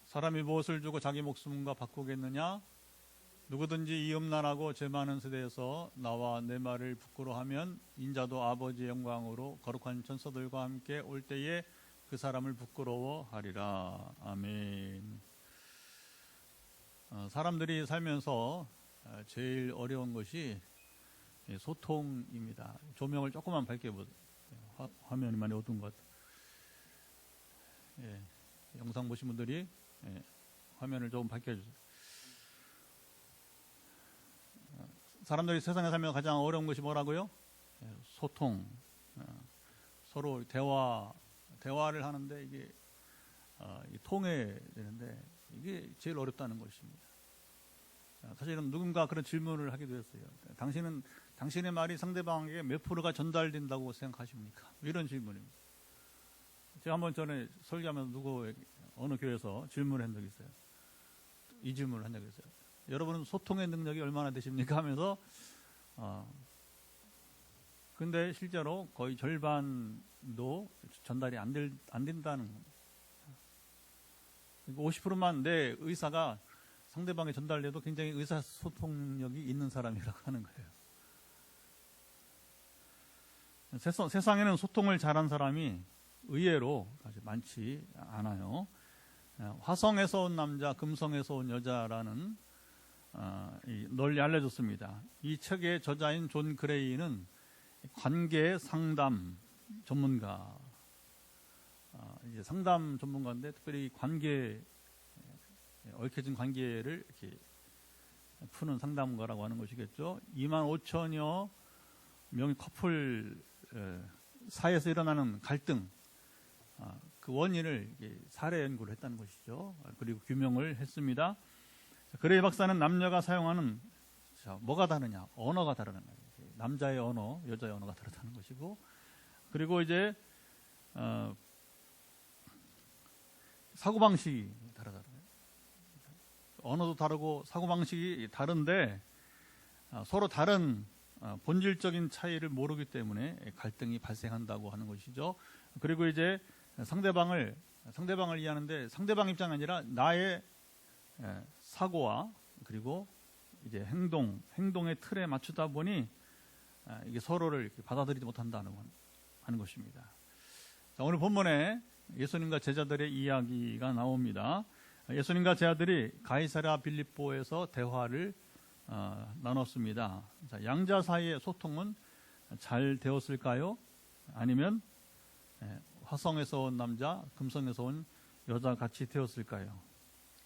사람이 무엇을 주고 자기 목숨과 바꾸겠느냐? 누구든지 이 음란하고 죄 많은 세대에서 나와 내 말을 부끄러워하면 인자도 아버지의 영광으로 거룩한 천사들과 함께 올 때에 그 사람을 부끄러워하리라. 아멘. 사람들이 살면서 제일 어려운 것이 소통입니다. 조명을 조금만 밝게 보세요. 화면이 많이 어두운 것 같아요. 예, 영상 보신 분들이 화면을 조금 밝게 해주세요. 사람들이 세상에 살면 가장 어려운 것이 뭐라고요? 소통. 서로 대화를 하는데 이게 통해되는데 이게 제일 어렵다는 것입니다. 사실은 누군가 그런 질문을 하기도 했어요. 당신의 말이 상대방에게 몇 프로가 전달된다고 생각하십니까? 이런 질문입니다. 제가 한번 전에 설교하면서 어느 교회에서 질문을 한 적이 있어요. 이 질문을 한 적이 있어요. 여러분은 소통의 능력이 얼마나 되십니까? 하면서 근데 실제로 거의 절반도 전달이 안 된다는 겁니다. 50%만 내 의사가 상대방에 전달돼도 굉장히 의사소통력이 있는 사람이라고 하는 거예요. 세상에는 소통을 잘한 사람이 의외로 아주 많지 않아요. 화성에서 온 남자, 금성에서 온 여자라는 널리 알려졌습니다. 이 책의 저자인 존 그레이는 관계 상담 전문가, 이제 상담 전문가인데 특별히 얽혀진 관계를 이렇게 푸는 상담가라고 하는 것이겠죠. 25,000여 명의 커플 사이에서 일어나는 갈등, 그 원인을 사례 연구를 했다는 것이죠. 그리고 규명을 했습니다. 그레이 박사는 남녀가 사용하는 뭐가 다르냐? 언어가 다르다는 거예요. 남자의 언어, 여자의 언어가 다르다는 것이고, 그리고 이제 사고방식이 다르다는 거예요. 언어도 다르고 사고방식이 다른데 서로 다른 본질적인 차이를 모르기 때문에 갈등이 발생한다고 하는 것이죠. 그리고 이제 상대방을 이해하는데 상대방 입장이 아니라 나의 사고와 그리고 이제 행동의 틀에 맞추다 보니 이게 서로를 이렇게 받아들이지 못한다는 하는 것입니다. 자, 오늘 본문에 예수님과 제자들의 이야기가 나옵니다. 예수님과 제자들이 가이사랴 빌립보에서 대화를 나눴습니다. 자, 양자 사이의 소통은 잘 되었을까요? 아니면 화성에서 온 남자, 금성에서 온 여자 같이 되었을까요?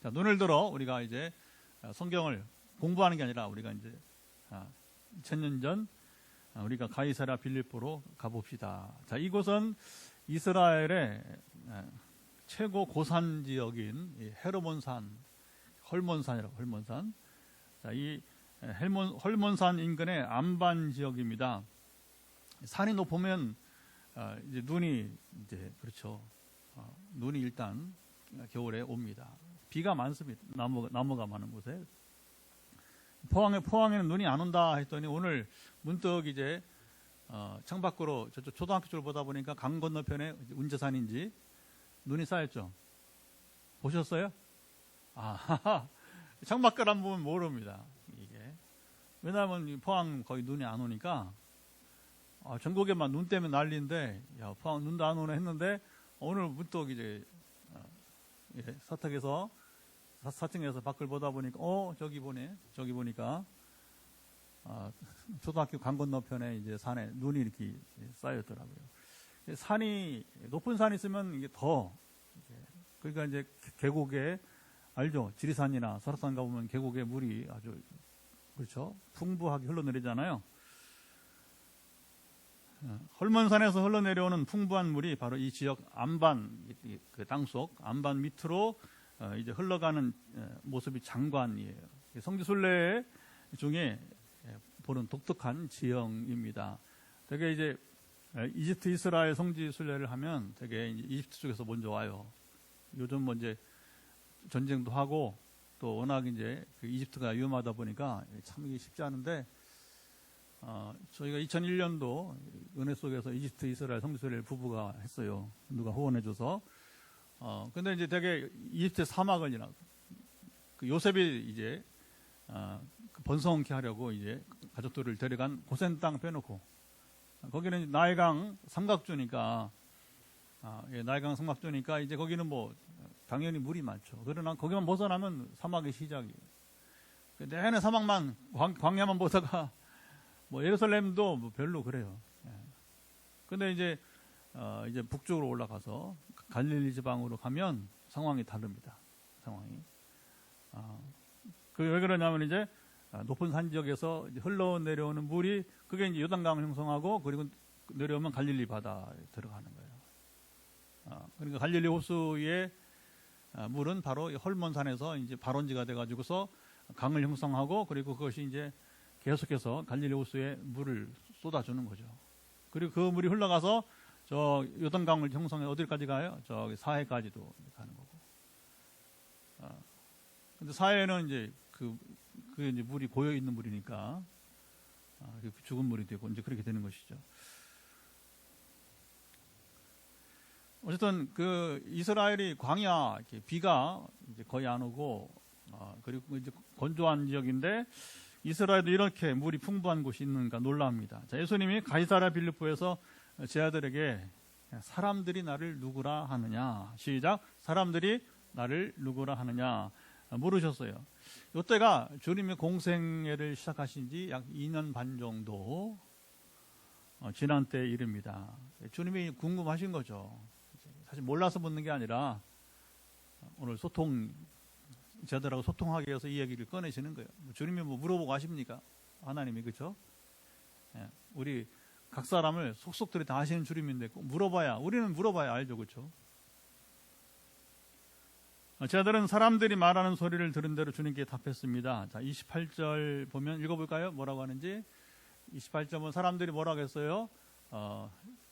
자, 눈을 들어 우리가 이제 성경을 공부하는 게 아니라 우리가 이제 2000년 전 우리가 가이사랴 빌립보로 가봅시다. 자, 이곳은 이스라엘의 최고 고산 지역인 헐몬산. 자, 이 헐몬산 인근의 안반 지역입니다. 산이 높으면 이제 눈이 그렇죠. 눈이 일단 겨울에 옵니다. 비가 많습니다. 나무가 많은 곳에. 포항에는 눈이 안 온다 했더니 오늘 문득 이제 창밖으로 저쪽 초등학교 쪽을 보다 보니까 강 건너편에 운제산인지 눈이 쌓였죠. 보셨어요? 창밖을 안 보면 모릅니다. 이게 왜냐하면 포항 거의 눈이 안 오니까 전국에만 눈 때문에 난리인데 포항 눈도 안 오네 했는데 오늘 문득 이제 사택에서 4층에서 밖을 보다 보니까 저기 보니까 초등학교 강 건너편에 이제 산에 눈이 이렇게 쌓였더라고요. 산이 높은 산이 있으면 이게 그러니까 이제 계곡에 알죠? 지리산이나 설악산 가보면 계곡에 물이 아주 그렇죠? 풍부하게 흘러내리잖아요. 헐몬산에서 흘러내려오는 풍부한 물이 바로 이 지역 안반, 그 땅속 안반 밑으로 이제 흘러가는 모습이 장관이에요. 성지순례 중에 보는 독특한 지형입니다. 되게 이제 이집트 이스라엘 성지순례를 하면 되게 이집트 쪽에서 먼저 와요. 요즘 뭐 이제 전쟁도 하고 또 워낙 이제 그 이집트가 위험하다 보니까 참 이게 쉽지 않은데 저희가 2001년도 은혜 속에서 이집트 이스라엘 성지순례를 부부가 했어요. 누가 후원해줘서 근데 이제 되게 이집트 사막을 지나 그 요셉이 이제 그 번성케 하려고 이제 가족들을 데려간 고센 땅 빼놓고 거기는 나일강 삼각주니까 나일강 삼각주니까 이제 거기는 뭐 당연히 물이 많죠. 그러나 거기만 벗어나면 사막의 시작이에요. 내내 사막만 광야만 보다가 뭐 예루살렘도 뭐 별로 그래요. 근데 이제 북쪽으로 올라가서 갈릴리 지방으로 가면 상황이 다릅니다. 상황이. 그 왜 그러냐면 이제 높은 산 지역에서 흘러내려오는 물이 그게 이제 요단강을 형성하고 그리고 내려오면 갈릴리 바다에 들어가는 거예요. 그러니까 갈릴리 호수의 물은 바로 헐몬산에서 이제 발원지가 돼가지고서 강을 형성하고 그리고 그것이 이제 계속해서 갈릴리 호수에 물을 쏟아주는 거죠. 그리고 그 물이 흘러가서 저 요단강을 형성해 어디까지 가요? 저기 사해까지도 가는 거고. 근데 사해는 이제 그 이제 물이 고여 있는 물이니까 죽은 물이 되고 이제 그렇게 되는 것이죠. 어쨌든 그 이스라엘이 광야 이렇게 비가 이제 거의 안 오고 그리고 이제 건조한 지역인데 이스라엘도 이렇게 물이 풍부한 곳이 있는가 놀랍니다. 자, 예수님이 가이사랴 빌립보에서 제 아들에게 사람들이 나를 누구라 하느냐 시작 사람들이 나를 누구라 하느냐 물으셨어요. 이때가 주님의 공생애를 시작하신 지 약 2년 반 정도 지난 때 일입니다. 주님이 궁금하신 거죠. 사실 몰라서 묻는 게 아니라 오늘 제자들하고 소통하기 위해서 이 얘기를 꺼내시는 거예요. 주님이 뭐 물어보고 하십니까? 하나님이 그렇죠? 우리 각 사람을 속속들이 다 아시는 주님인데 우리는 물어봐야 알죠, 그렇죠? 제자들은 사람들이 말하는 소리를 들은 대로 주님께 답했습니다. 자, 28절 보면 읽어볼까요? 뭐라고 하는지 28절은 사람들이 뭐라고 했어요?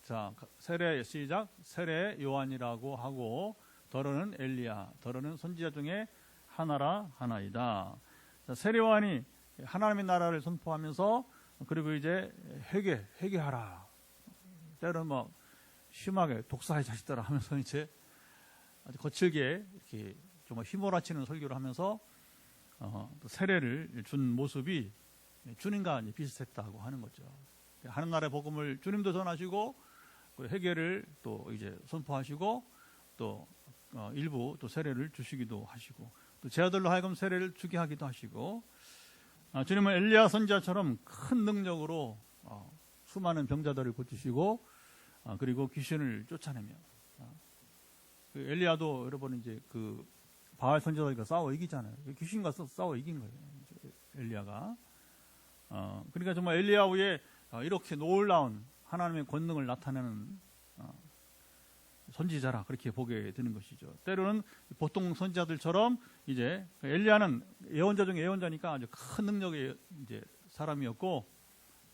자, 세례 시작 세례 요한이라고 하고 더러는 엘리야 더러는 선지자 중에 하나이다. 자, 세례 요한이 하나님의 나라를 선포하면서 그리고 이제 회개하라. 때로는 뭐 심하게 독사의 자식들아 하면서 이제 아주 거칠게 이렇게 좀 휘몰아치는 설교를 하면서 세례를 준 모습이 주님과 비슷했다고 하는 거죠. 하늘나라의 복음을 주님도 전하시고 회개를 또 이제 선포하시고 또 일부 또 세례를 주시기도 하시고 또 제 아들로 하여금 세례를 주게 하기도 하시고 주님은 엘리야 선지자처럼 큰 능력으로 수많은 병자들을 고치시고 그리고 귀신을 쫓아내며 그 엘리야도 여러분 이제 그 바알 선지자들과 싸워 이기잖아요. 귀신과 싸워 이긴 거예요. 엘리야가. 그러니까 정말 엘리야 후에 이렇게 놀라운 하나님의 권능을 나타내는 선지자라 그렇게 보게 되는 것이죠. 때로는 보통 선지자들처럼 이제 엘리야는 예언자 중에 예언자니까 아주 큰 능력의 이제 사람이었고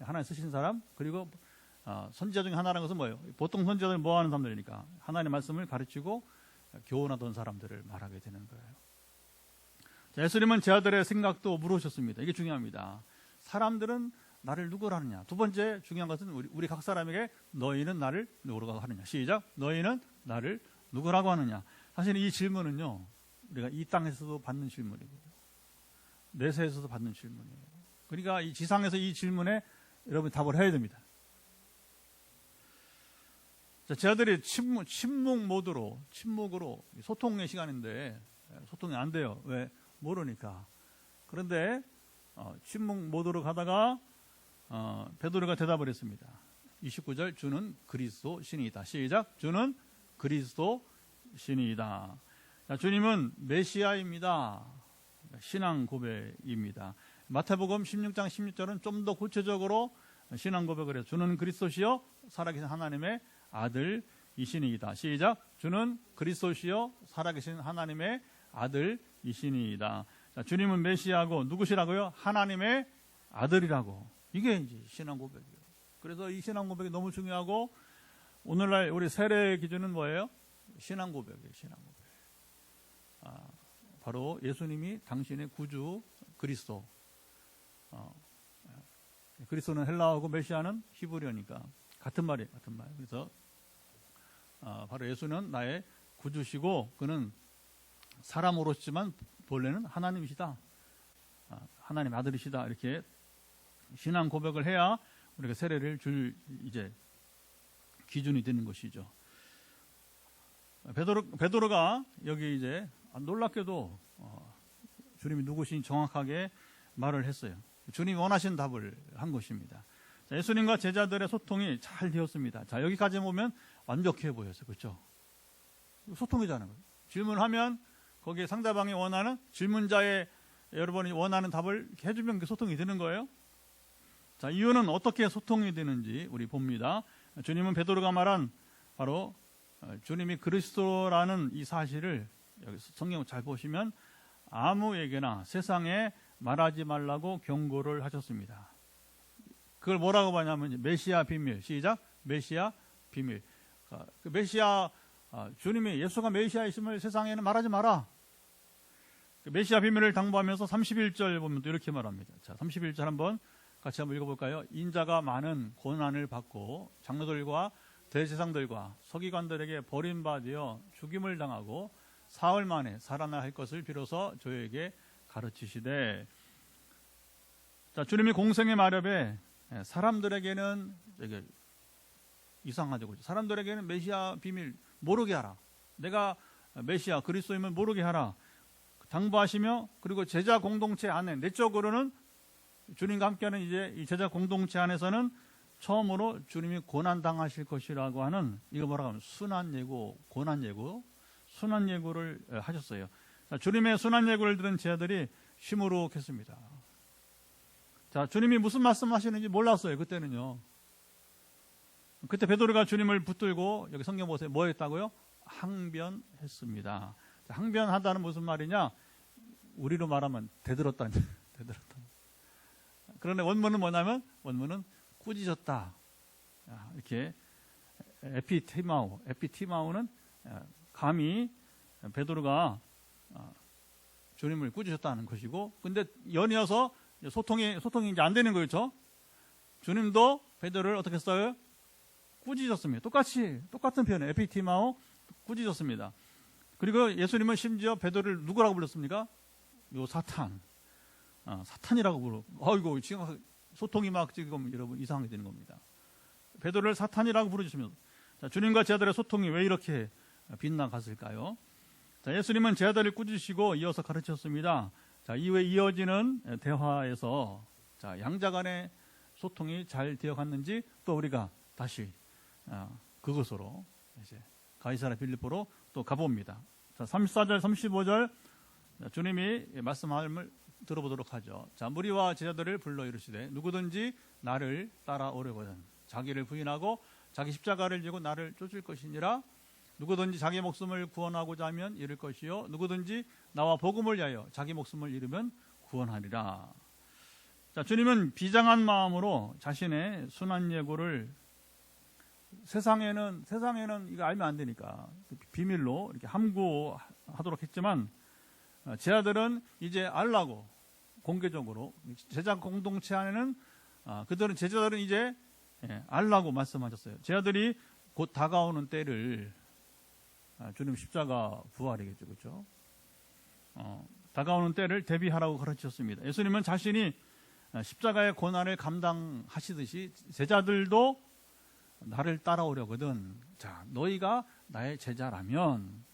하나님 쓰신 사람 그리고 선지자 중에 하나라는 것은 뭐예요? 보통 선지자들은 뭐 하는 사람들이니까 하나님의 말씀을 가르치고 교훈하던 사람들을 말하게 되는 거예요. 자, 예수님은 제 아들의 생각도 물으셨습니다. 이게 중요합니다. 사람들은 나를 누구라 하느냐. 두 번째 중요한 것은 우리 각 사람에게 너희는 나를 누구라고 하느냐. 시작. 너희는 나를 누구라고 하느냐. 사실 이 질문은요. 우리가 이 땅에서도 받는 질문이고요. 내세에서도 받는 질문이에요. 그러니까 이 지상에서 이 질문에 여러분이 답을 해야 됩니다. 자, 제 아들이 침묵으로 소통의 시간인데 소통이 안 돼요. 왜? 모르니까. 그런데 침묵 모드로 가다가 베드로가 대답을 했습니다. 29절 주는 그리스도 신이다. 시작. 주는 그리스도 신이다. 자, 주님은 메시아입니다. 신앙 고백입니다. 마태복음 16장 16절은 좀 더 구체적으로 신앙 고백을 해요. 주는 그리스도시요 살아계신 하나님의 아들이시니이다. 시작. 주는 그리스도시요 살아계신 하나님의 아들이시니이다. 자, 주님은 메시아고 누구시라고요? 하나님의 아들이라고. 이게 이제 신앙 고백이에요. 그래서 이 신앙 고백이 너무 중요하고 오늘날 우리 세례 기준은 뭐예요? 신앙 고백이에요. 신앙 고백. 바로 예수님이 당신의 구주 그리스도. 그리스도는 헬라어고 메시아는 히브리어니까 같은 말이에요. 같은 말. 그래서 바로 예수는 나의 구주시고 그는 사람으로 오셨지만 본래는 하나님이시다. 하나님 아들이시다. 이렇게 신앙 고백을 해야 우리가 세례를 줄 이제 기준이 되는 것이죠. 베드로가 여기 이제 놀랍게도 주님이 누구신지 정확하게 말을 했어요. 주님이 원하신 답을 한 것입니다. 자, 예수님과 제자들의 소통이 잘 되었습니다. 자, 여기까지 보면 완벽해 보였어요. 그렇죠? 소통이잖아요. 질문하면 거기에 상대방이 원하는 질문자의 여러분이 원하는 답을 해주면 소통이 되는 거예요. 자, 이유는 어떻게 소통이 되는지 우리 봅니다. 주님은 베드로가 말한 바로 주님이 그리스도라는 이 사실을 여기 성경을 잘 보시면 아무에게나 세상에 말하지 말라고 경고를 하셨습니다. 그걸 뭐라고 하냐면 메시아 비밀. 시작. 메시아 비밀. 그 메시아 주님이 예수가 메시아이심을 세상에는 말하지 마라. 그 메시아 비밀을 당부하면서 31절 보면 또 이렇게 말합니다. 자, 31절 한번 같이 한번 읽어볼까요? 인자가 많은 고난을 받고 장로들과 대제사장들과 서기관들에게 버림받아 죽임을 당하고 사흘 만에 살아나 할 것을 비로소 저에게 가르치시되. 자, 주님이 공생의 마렵에 사람들에게는 되게 이상하죠. 사람들에게는 메시아 비밀 모르게 하라. 내가 메시아 그리스도임을 모르게 하라. 당부하시며 그리고 제자 공동체 안에 내적으로는 주님과 함께하는 이제 이 제자 공동체 안에서는 처음으로 주님이 고난 당하실 것이라고 하는 이거 뭐라고 하면 순환 예고, 고난 예고, 순환 예고를 하셨어요. 자, 주님의 순환 예고를 들은 제자들이 시무룩했습니다. 자, 주님이 무슨 말씀하시는지 몰랐어요. 그때는요. 그때 베드로가 주님을 붙들고 여기 성경 보세요. 뭐 했다고요? 항변했습니다. 자, 항변하다는 무슨 말이냐? 우리로 말하면 대들었다. 대들었다. 그런데 원문은 뭐냐면 원문은 꾸짖었다. 이렇게 에피티마우는 감히 베드로가 주님을 꾸짖었다는 것이고, 근데 연이어서 소통이 이제 안 되는 거죠. 주님도 베드로를 어떻게 했어요? 꾸짖었습니다. 똑같은 표현이에요. 에피티마우 꾸짖었습니다. 그리고 예수님은 심지어 베드로를 누구라고 불렀습니까? 요 사탄. 사탄이라고 부르고, 아이고, 지금 소통이 막 지금 여러분 이상하게 되는 겁니다. 베드로를 사탄이라고 부르시면서, 자, 주님과 제자들의 소통이 왜 이렇게 빗나갔을까요? 자, 예수님은 제자들을 꾸짖으시고 이어서 가르쳤습니다. 자, 이후에 이어지는 대화에서 자, 양자 간의 소통이 잘 되어 갔는지 또 우리가 다시 그것으로 이제 가이사랴 빌립보로 또 가봅니다. 자, 34절, 35절 주님이 말씀함을 들어보도록 하죠. 자, 무리와 제자들을 불러 이르시되 누구든지 나를 따라오려거든 자기를 부인하고 자기 십자가를 지고 나를 쫓을 것이니라. 누구든지 자기 목숨을 구원하고자 하면 잃을 것이요 누구든지 나와 복음을 위하여 자기 목숨을 잃으면 구원하리라. 자, 주님은 비장한 마음으로 자신의 순환 예고를 세상에는 이거 알면 안 되니까 비밀로 이렇게 함구하도록 했지만 제자들은 이제 알라고 공개적으로 제자 공동체 안에는 제자들은 이제 알라고 말씀하셨어요. 제자들이 곧 다가오는 때를 주님 십자가 부활이겠죠, 그렇죠? 다가오는 때를 대비하라고 가르치셨습니다. 예수님은 자신이 십자가의 고난을 감당하시듯이 제자들도 나를 따라오려거든. 자, 너희가 나의 제자라면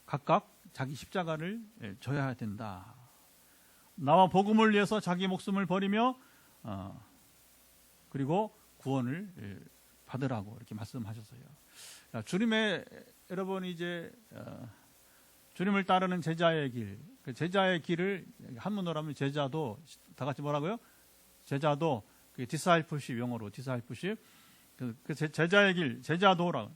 각각 자기 십자가를 져야 된다. 나와 복음을 위해서 자기 목숨을 버리며 그리고 구원을 받으라고 이렇게 말씀하셨어요. 자, 주님의 여러분 이제 주님을 따르는 제자의 길, 그 제자의 길을 한문으로 하면 제자도 다 같이 뭐라고요? 제자도 discipleship 영어로 discipleship 그 제자의 길, 제자도라.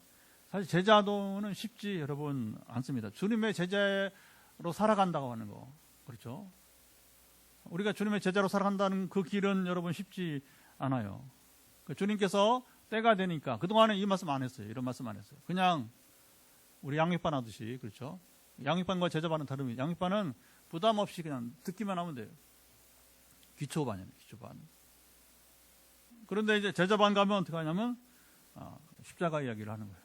사실 제자도는 쉽지 여러분 않습니다. 주님의 제자로 살아간다고 하는 거, 그렇죠? 우리가 주님의 제자로 살아간다는 그 길은 여러분 쉽지 않아요. 주님께서 때가 되니까 그동안은 이 말씀 안 했어요. 이런 말씀 안 했어요. 그냥 우리 양육반 하듯이, 그렇죠? 양육반과 제자반은 다릅니다. 양육반은 부담 없이 그냥 듣기만 하면 돼요. 기초반이에요, 기초반. 그런데 이제 제자반 가면 어떻게 하냐면 십자가 이야기를 하는 거예요.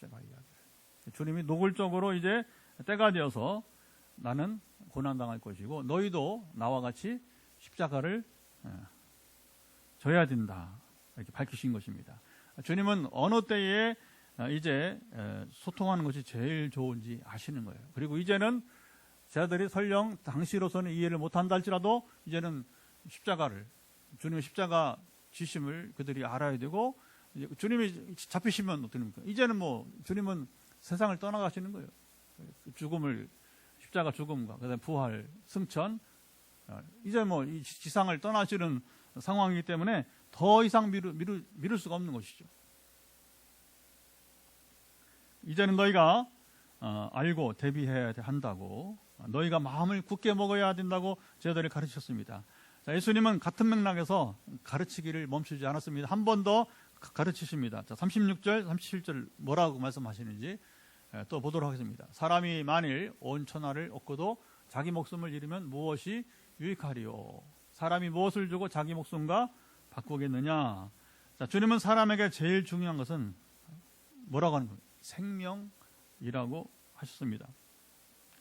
십자가 이야기를. 주님이 노골적으로 이제 때가 되어서 나는 고난당할 것이고 너희도 나와 같이 십자가를 져야 된다. 이렇게 밝히신 것입니다. 주님은 어느 때에 이제 소통하는 것이 제일 좋은지 아시는 거예요. 그리고 이제는 제자들이 설령 당시로서는 이해를 못한다 할지라도 이제는 주님의 십자가 지심을 그들이 알아야 되고, 주님이 잡히시면 어떻게 됩니까? 이제는 주님은 세상을 떠나가시는 거예요. 십자가 죽음과 그다음에 부활, 승천, 이제 이 지상을 떠나시는 상황이기 때문에 더 이상 미룰 수가 없는 것이죠. 이제는 너희가 알고 대비해야 한다고, 너희가 마음을 굳게 먹어야 된다고 제자들을 가르치셨습니다. 자, 예수님은 같은 맥락에서 가르치기를 멈추지 않았습니다. 한 번 더 가르치십니다. 자, 36절, 37절 뭐라고 말씀하시는지 또 보도록 하겠습니다. 사람이 만일 온 천하를 얻고도 자기 목숨을 잃으면 무엇이 유익하리요? 사람이 무엇을 주고 자기 목숨과 바꾸겠느냐? 자, 주님은 사람에게 제일 중요한 것은 뭐라고 하는 거예요? 생명이라고 하셨습니다.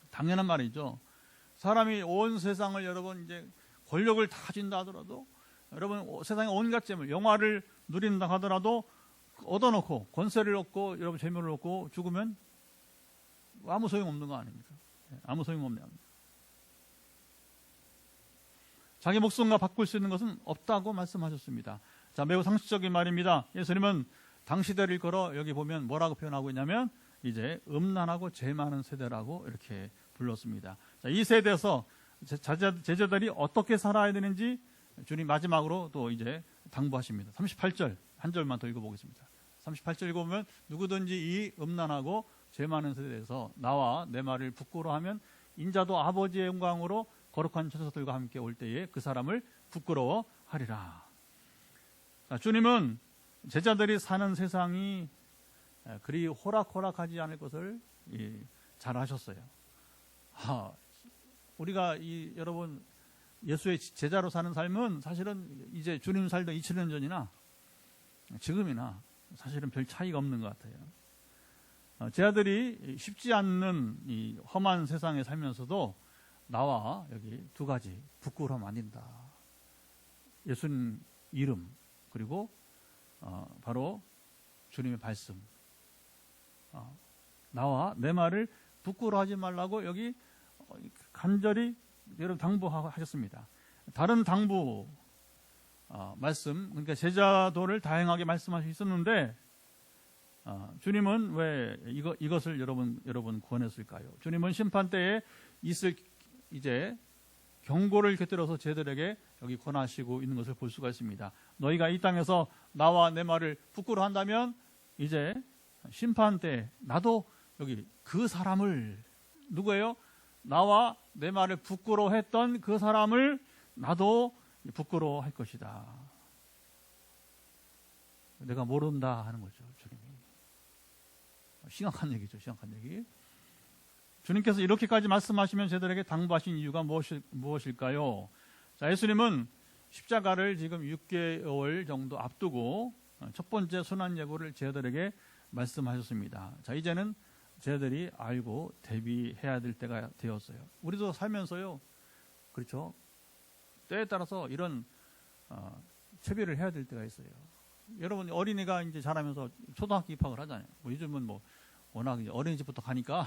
당연한 말이죠. 사람이 온 세상을 여러분 이제 권력을 다 가진다 하더라도, 여러분 세상의 온갖 재물, 영화를 누린다 하더라도 얻어놓고 권세를 얻고 여러분 재물을 얻고 죽으면 아무 소용없는 거 아닙니까? 아무 소용없네요. 자기 목숨과 바꿀 수 있는 것은 없다고 말씀하셨습니다. 자, 매우 상식적인 말입니다. 예수님은 당시대를 걸어 여기 보면 뭐라고 표현하고 있냐면 이제 음란하고 죄 많은 세대라고 이렇게 불렀습니다. 자, 이 세대에서 제자들이 어떻게 살아야 되는지 주님 마지막으로 또 이제 당부하십니다. 38절 한 절만 더 읽어보겠습니다. 38절 읽어보면 누구든지 이 음란하고 죄 많은 세대에서 나와 내 말을 부끄러워하면 인자도 아버지의 영광으로 거룩한 천사들과 함께 올 때에 그 사람을 부끄러워하리라. 자, 주님은 제자들이 사는 세상이 그리 호락호락하지 않을 것을 잘 아셨어요. 우리가 여러분 예수의 제자로 사는 삶은 사실은 이제 주님 살던 2000년 전이나 지금이나 사실은 별 차이가 없는 것 같아요. 제자들이 쉽지 않는 이 험한 세상에 살면서도 나와 여기 두 가지 부끄러우면 안 된다. 예수님 이름 그리고 바로 주님의 말씀. 나와 내 말을 부끄러워하지 말라고 여기 간절히 여러분 당부하셨습니다. 다른 당부 말씀, 그러니까 제자도를 다양하게 말씀하시고 있었는데 주님은 왜 이것을 여러분 권했을까요? 주님은 심판 때에 있을 이제 경고를 곁들여서 제자들에게 여기 권하시고 있는 것을 볼 수가 있습니다. 너희가 이 땅에서 나와 내 말을 부끄러워한다면 이제 심판 때 나도 여기 그 사람을, 누구예요? 나와 내 말을 부끄러워했던 그 사람을 나도 부끄러워할 것이다. 내가 모른다 하는 거죠, 주님이. 심각한 얘기죠, 심각한 얘기. 주님께서 이렇게까지 말씀하시면 제자들에게 당부하신 이유가 무엇일까요? 자, 예수님은 십자가를 지금 6개월 정도 앞두고 첫 번째 순환 예고를 제자들에게 말씀하셨습니다. 자, 이제는 제자들이 알고 대비해야 될 때가 되었어요. 우리도 살면서요, 그렇죠? 때에 따라서 이런 채비를 해야 될 때가 있어요. 여러분 어린이가 이제 자라면서 초등학교 입학을 하잖아요. 요즘은 워낙 이제 어린이집부터 가니까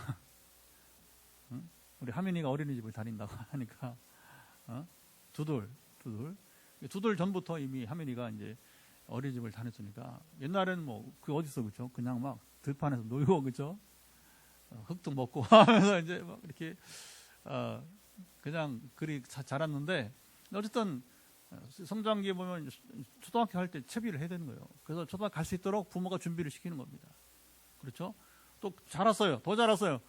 응? 우리 하민이가 어린이집을 다닌다고 하니까 두돌 전부터 이미 하민이가 이제 어린이집을 다녔으니까 옛날에는 그 어디서 그렇죠? 그냥 막 들판에서 놀고 그렇죠? 흙도 먹고 하면서 이제 막 이렇게 그냥 그리 자랐는데 어쨌든 성장기에 보면 초등학교 할 때 채비를 해야 되는 거예요. 그래서 초등학교 갈 수 있도록 부모가 준비를 시키는 겁니다. 그렇죠? 또 자랐어요. 더 자랐어요.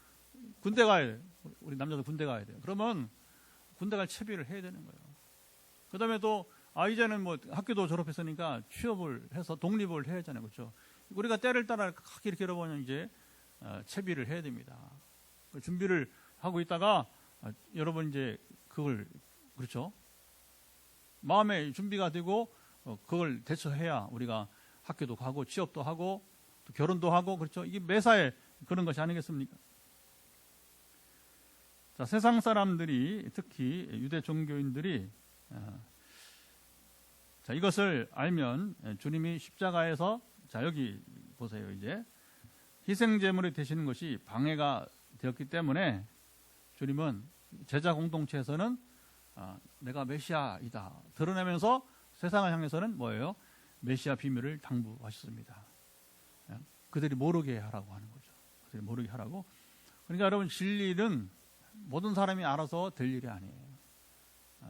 군대 가야 돼요. 우리 남자도 군대 가야 돼요. 그러면 군대 갈 채비를 해야 되는 거예요. 그 다음에 또 이제는 학교도 졸업했으니까 취업을 해서 독립을 해야 하잖아요. 그렇죠? 우리가 때를 따라 이렇게 여러분 이제 채비를 해야 됩니다. 준비를 하고 있다가 여러분 이제 그걸 그렇죠? 마음의 준비가 되고 그걸 대처해야 우리가 학교도 가고 취업도 하고 또 결혼도 하고 그렇죠. 이게 매사에 그런 것이 아니겠습니까? 자, 세상 사람들이 특히 유대 종교인들이 자, 이것을 알면 주님이 십자가에서 자, 여기 보세요. 이제 희생 제물이 되시는 것이 방해가 되었기 때문에 주님은 제자 공동체에서는 내가 메시아이다 드러내면서 세상을 향해서는 뭐예요? 메시아 비밀을 당부하셨습니다. 그들이 모르게 하라고 하는 거죠. 그들이 모르게 하라고. 그러니까 여러분, 진리는 모든 사람이 알아서 될 일이 아니에요.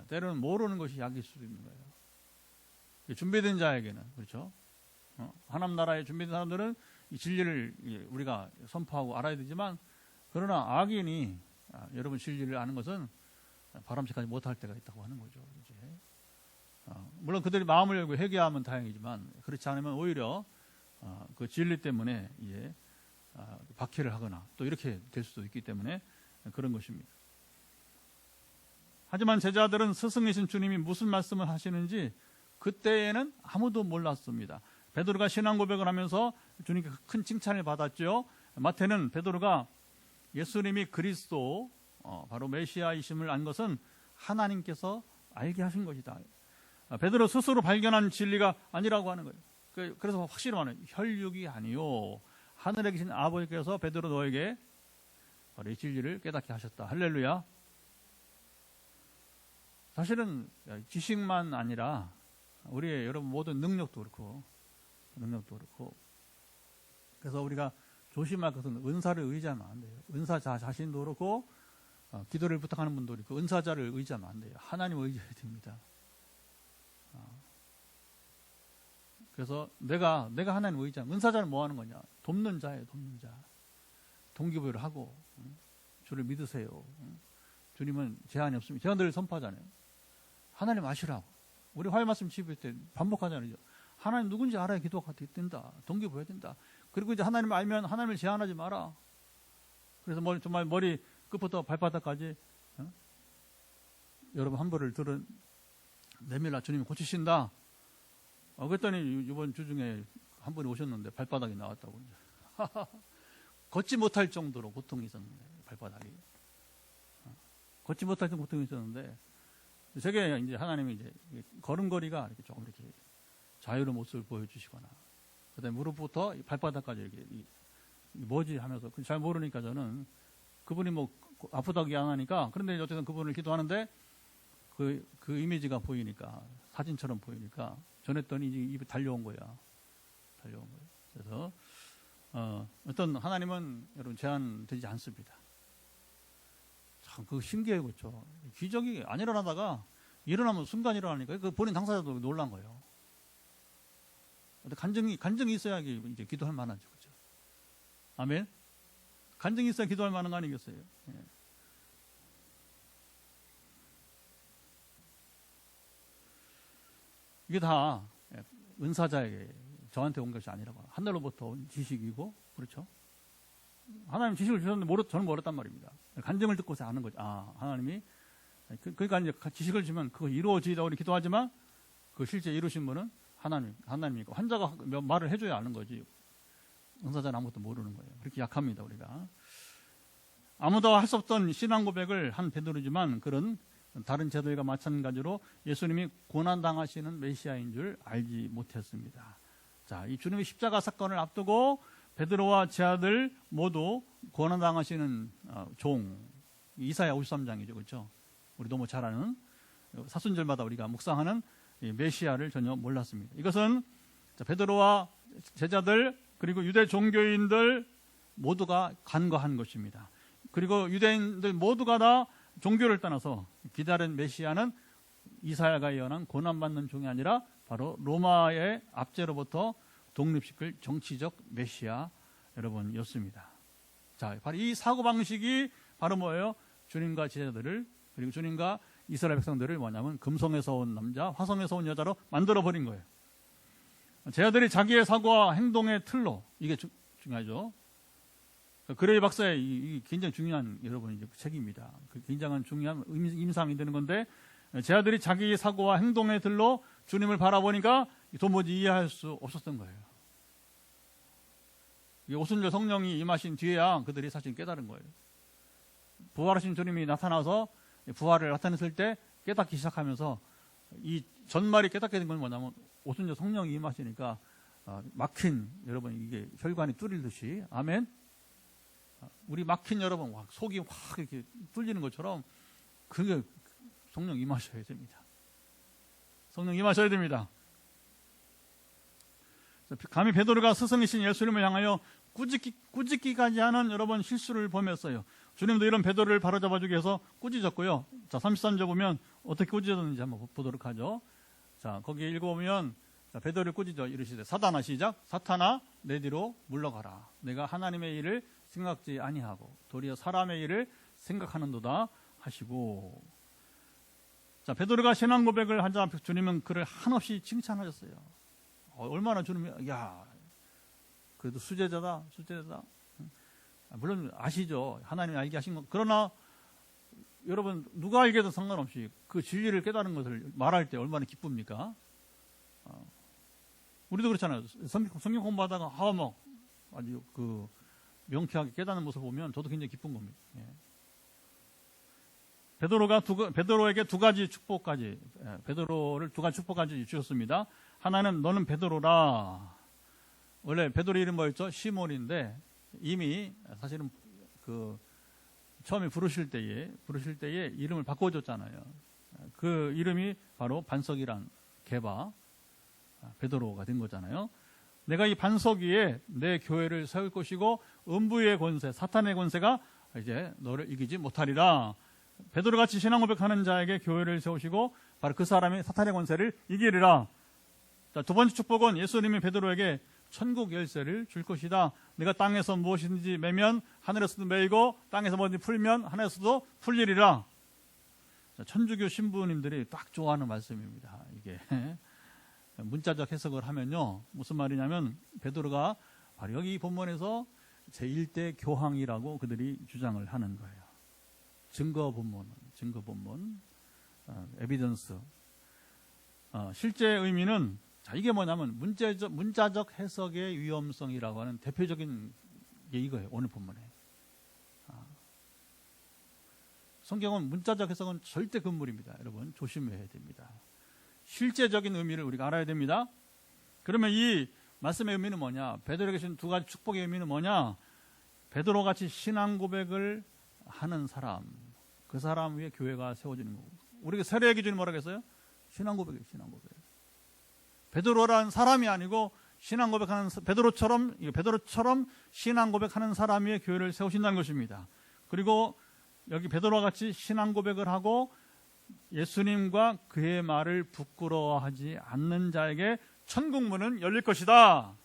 때로는 모르는 것이 약일 수도 있는 거예요. 준비된 자에게는, 그렇죠? 하나님 나라에 준비된 사람들은 이 진리를 우리가 선포하고 알아야 되지만, 그러나 악인이 여러분 진리를 아는 것은 바람직하지 못할 때가 있다고 하는 거죠. 이제. 물론 그들이 마음을 열고 회개하면 다행이지만, 그렇지 않으면 오히려 그 진리 때문에 이제 박해를 하거나 또 이렇게 될 수도 있기 때문에 그런 것입니다. 하지만 제자들은 스승이신 주님이 무슨 말씀을 하시는지 그때에는 아무도 몰랐습니다. 베드로가 신앙 고백을 하면서 주님께 큰 칭찬을 받았죠. 마태는 베드로가 예수님이 그리스도 바로 메시아이심을 안 것은 하나님께서 알게 하신 것이다. 베드로 스스로 발견한 진리가 아니라고 하는 거예요. 그래서 확실히 말하는 혈육이 아니요 하늘에 계신 아버지께서 베드로 너에게 바로 이 진리를 깨닫게 하셨다. 할렐루야. 사실은 지식만 아니라 우리의 여러분 모든 능력도 그렇고 그래서 우리가 조심할 것은 은사를 의지하면 안 돼요. 은사자 자신도 그렇고 기도를 부탁하는 분도 그렇고 은사자를 의지하면 안 돼요. 하나님을 의지해야 됩니다. 그래서 내가 하나님을 의지하면, 은사자는 뭐 하는 거냐? 돕는 자예요. 돕는 자. 동기부여를 하고 주를 믿으세요. 주님은 제한이 없습니다. 제가 늘 선포하잖아요. 하나님 아시라고. 우리 화요 말씀 집회 때 반복하잖아요. 하나님 누군지 알아야 기도가 된다. 동기부여해야 된다. 그리고 이제 하나님을 알면 하나님을 제한하지 마라. 그래서 정말 머리 끝부터 발바닥까지 여러분 한 벌을 들은 내밀라 주님이 고치신다. 그랬더니 이번 주 중에 한 분이 오셨는데 발바닥이 나왔다고. 걷지 못할 정도로 고통이 있었는데 발바닥이. 걷지 못할 정도 고통이 있었는데 저게 이제 하나님이 이제 걸음걸이가 이렇게 조금 이렇게 자유로운 모습을 보여주시거나 그다음에 무릎부터 발바닥까지 이렇게 뭐지 하면서 잘 모르니까 저는 그분이 뭐 아프다고 안 하니까 그런데 어쨌든 그분을 기도하는데 그 이미지가 보이니까 사진처럼 보이니까 전했더니 이제 입에 달려온 거야. 그래서 어떤 하나님은 여러분 제한되지 않습니다. 참 그거 신기해요, 그렇죠? 기적이 안 일어나다가 일어나면 순간 일어나니까 그 본인 당사자도 놀란 거예요. 간증이 있어야 이제 기도할 만하죠, 그렇죠? 아멘. 간증이 있어야 기도할 만한 거 아니겠어요? 예. 이게 다 은사자에게 저한테 온 것이 아니라고 하늘로부터 온 지식이고, 그렇죠? 하나님 지식을 주셨는데 저는 몰랐단 말입니다. 간증을 듣고서 아는 거죠. 하나님이 그러니까 이제 지식을 주면 그거 이루어지다 우리 기도하지만 그 실제 이루신 분은 하나님이고 환자가 말을 해줘야 아는 거지. 은사자는 아무것도 모르는 거예요. 그렇게 약합니다 우리가. 아무도 할 수 없던 신앙 고백을 한 베드로지만 그런 다른 제자들과 마찬가지로 예수님이 고난당하시는 메시아인 줄 알지 못했습니다. 자, 이 주님의 십자가 사건을 앞두고 베드로와 제 아들 모두 고난당하시는 종, 이사야 53장이죠. 그렇죠? 우리 너무 잘 아는 사순절마다 우리가 묵상하는 메시아를 전혀 몰랐습니다. 이것은 베드로와 제자들 그리고 유대 종교인들 모두가 간과한 것입니다. 그리고 유대인들 모두가 다 종교를 떠나서 기다린 메시아는 이사야가 예언한 고난받는 종이 아니라 바로 로마의 압제로부터 독립시킬 정치적 메시아 여러분이었습니다. 자, 바로 이 사고방식이 바로 뭐예요? 주님과 제자들을 그리고 주님과 이스라엘 백성들을 뭐냐면 금성에서 온 남자, 화성에서 온 여자로 만들어버린 거예요. 제자들이 자기의 사고와 행동의 틀로, 이게 중요하죠. 그레이 박사의 이 굉장히 중요한 여러분 이제 책입니다. 굉장한 중요한 임상이 되는 건데 제자들이 자기의 사고와 행동의 틀로 주님을 바라보니까 도무지 이해할 수 없었던 거예요. 이 오순절 성령이 임하신 뒤에야 그들이 사실 깨달은 거예요. 부활하신 주님이 나타나서 부활을 나타냈을 때 깨닫기 시작하면서 이 전말이 깨닫게 된 건 뭐냐면 오순절 성령이 임하시니까 막힌, 여러분 이게 혈관이 뚫리듯이, 아멘. 우리 막힌 여러분 속이 확 이렇게 뚫리는 것처럼 그게 성령 임하셔야 됩니다. 성령 임하셔야 됩니다. 감히 베드로가 스승이신 예수님을 향하여 꾸짖기까지 하는 여러분 실수를 범했어요. 주님도 이런 베드로를 바로잡아주기 위해서 꾸짖었고요. 자, 33절 보면 어떻게 꾸짖었는지 한번 보도록 하죠. 자, 거기 읽어보면 베드로를 꾸짖어 이르시되 사단아, 시작. 사탄아, 내 뒤로 물러가라. 내가 하나님의 일을 생각지 아니하고 도리어 사람의 일을 생각하는도다 하시고. 자, 베드로가 신앙 고백을 하자 주님은 그를 한없이 칭찬하셨어요. 얼마나 주님이, 야, 그래도 수제자다. 물론 아시죠. 하나님이 알게 하신 것. 그러나 여러분 누가 알게도 상관없이 그 진리를 깨달은 것을 말할 때 얼마나 기쁩니까? 우리도 그렇잖아요. 성경 공부하다가 막 아주 그 명쾌하게 깨닫는 모습을 보면 저도 굉장히 기쁜 겁니다. 예. 베드로에게 두 가지 축복까지, 베드로를 두 가지 축복까지 주셨습니다. 하나는 너는 베드로라. 원래 베드로 이름 뭐였죠? 시몬인데 이미 사실은 그 처음에 부르실 때에 이름을 바꿔줬잖아요. 그 이름이 바로 반석 개바 베드로가 된 거잖아요. 내가 이 반석 위에 내 교회를 세울 것이고 음부의 권세, 사탄의 권세가 이제 너를 이기지 못하리라. 베드로같이 신앙 고백하는 자에게 교회를 세우시고 바로 그 사람이 사탄의 권세를 이기리라. 자, 두 번째 축복은 예수님이 베드로에게 천국 열쇠를 줄 것이다. 내가 땅에서 무엇이든지 매면 하늘에서도 매이고 땅에서 뭐든지 풀면 하늘에서도 풀리리라. 자, 천주교 신부님들이 딱 좋아하는 말씀입니다. 이게 문자적 해석을 하면요, 무슨 말이냐면 베드로가 바로 여기 본문에서 제1대 교황이라고 그들이 주장을 하는 거예요. 증거 본문, 에비던스. 실제 의미는, 자, 이게 뭐냐면 문자적 해석의 위험성이라고 하는 대표적인 게 이거예요. 오늘 본문에. 성경은 문자적 해석은 절대 금물입니다. 여러분 조심해야 됩니다. 실제적인 의미를 우리가 알아야 됩니다. 그러면 이 말씀의 의미는 뭐냐? 베드로에게 주신 두 가지 축복의 의미는 뭐냐? 베드로같이 신앙 고백을 하는 사람, 그 사람 위에 교회가 세워지는 거고. 우리가 세례의 기준이 뭐라고 했어요? 신앙 고백이에요. 신앙 고백. 베드로라는 사람이 아니고 신앙 고백하는 베드로처럼 신앙 고백하는 사람 위에 교회를 세우신다는 것입니다. 그리고 여기 베드로와 같이 신앙 고백을 하고 예수님과 그의 말을 부끄러워하지 않는 자에게 천국 문은 열릴 것이다.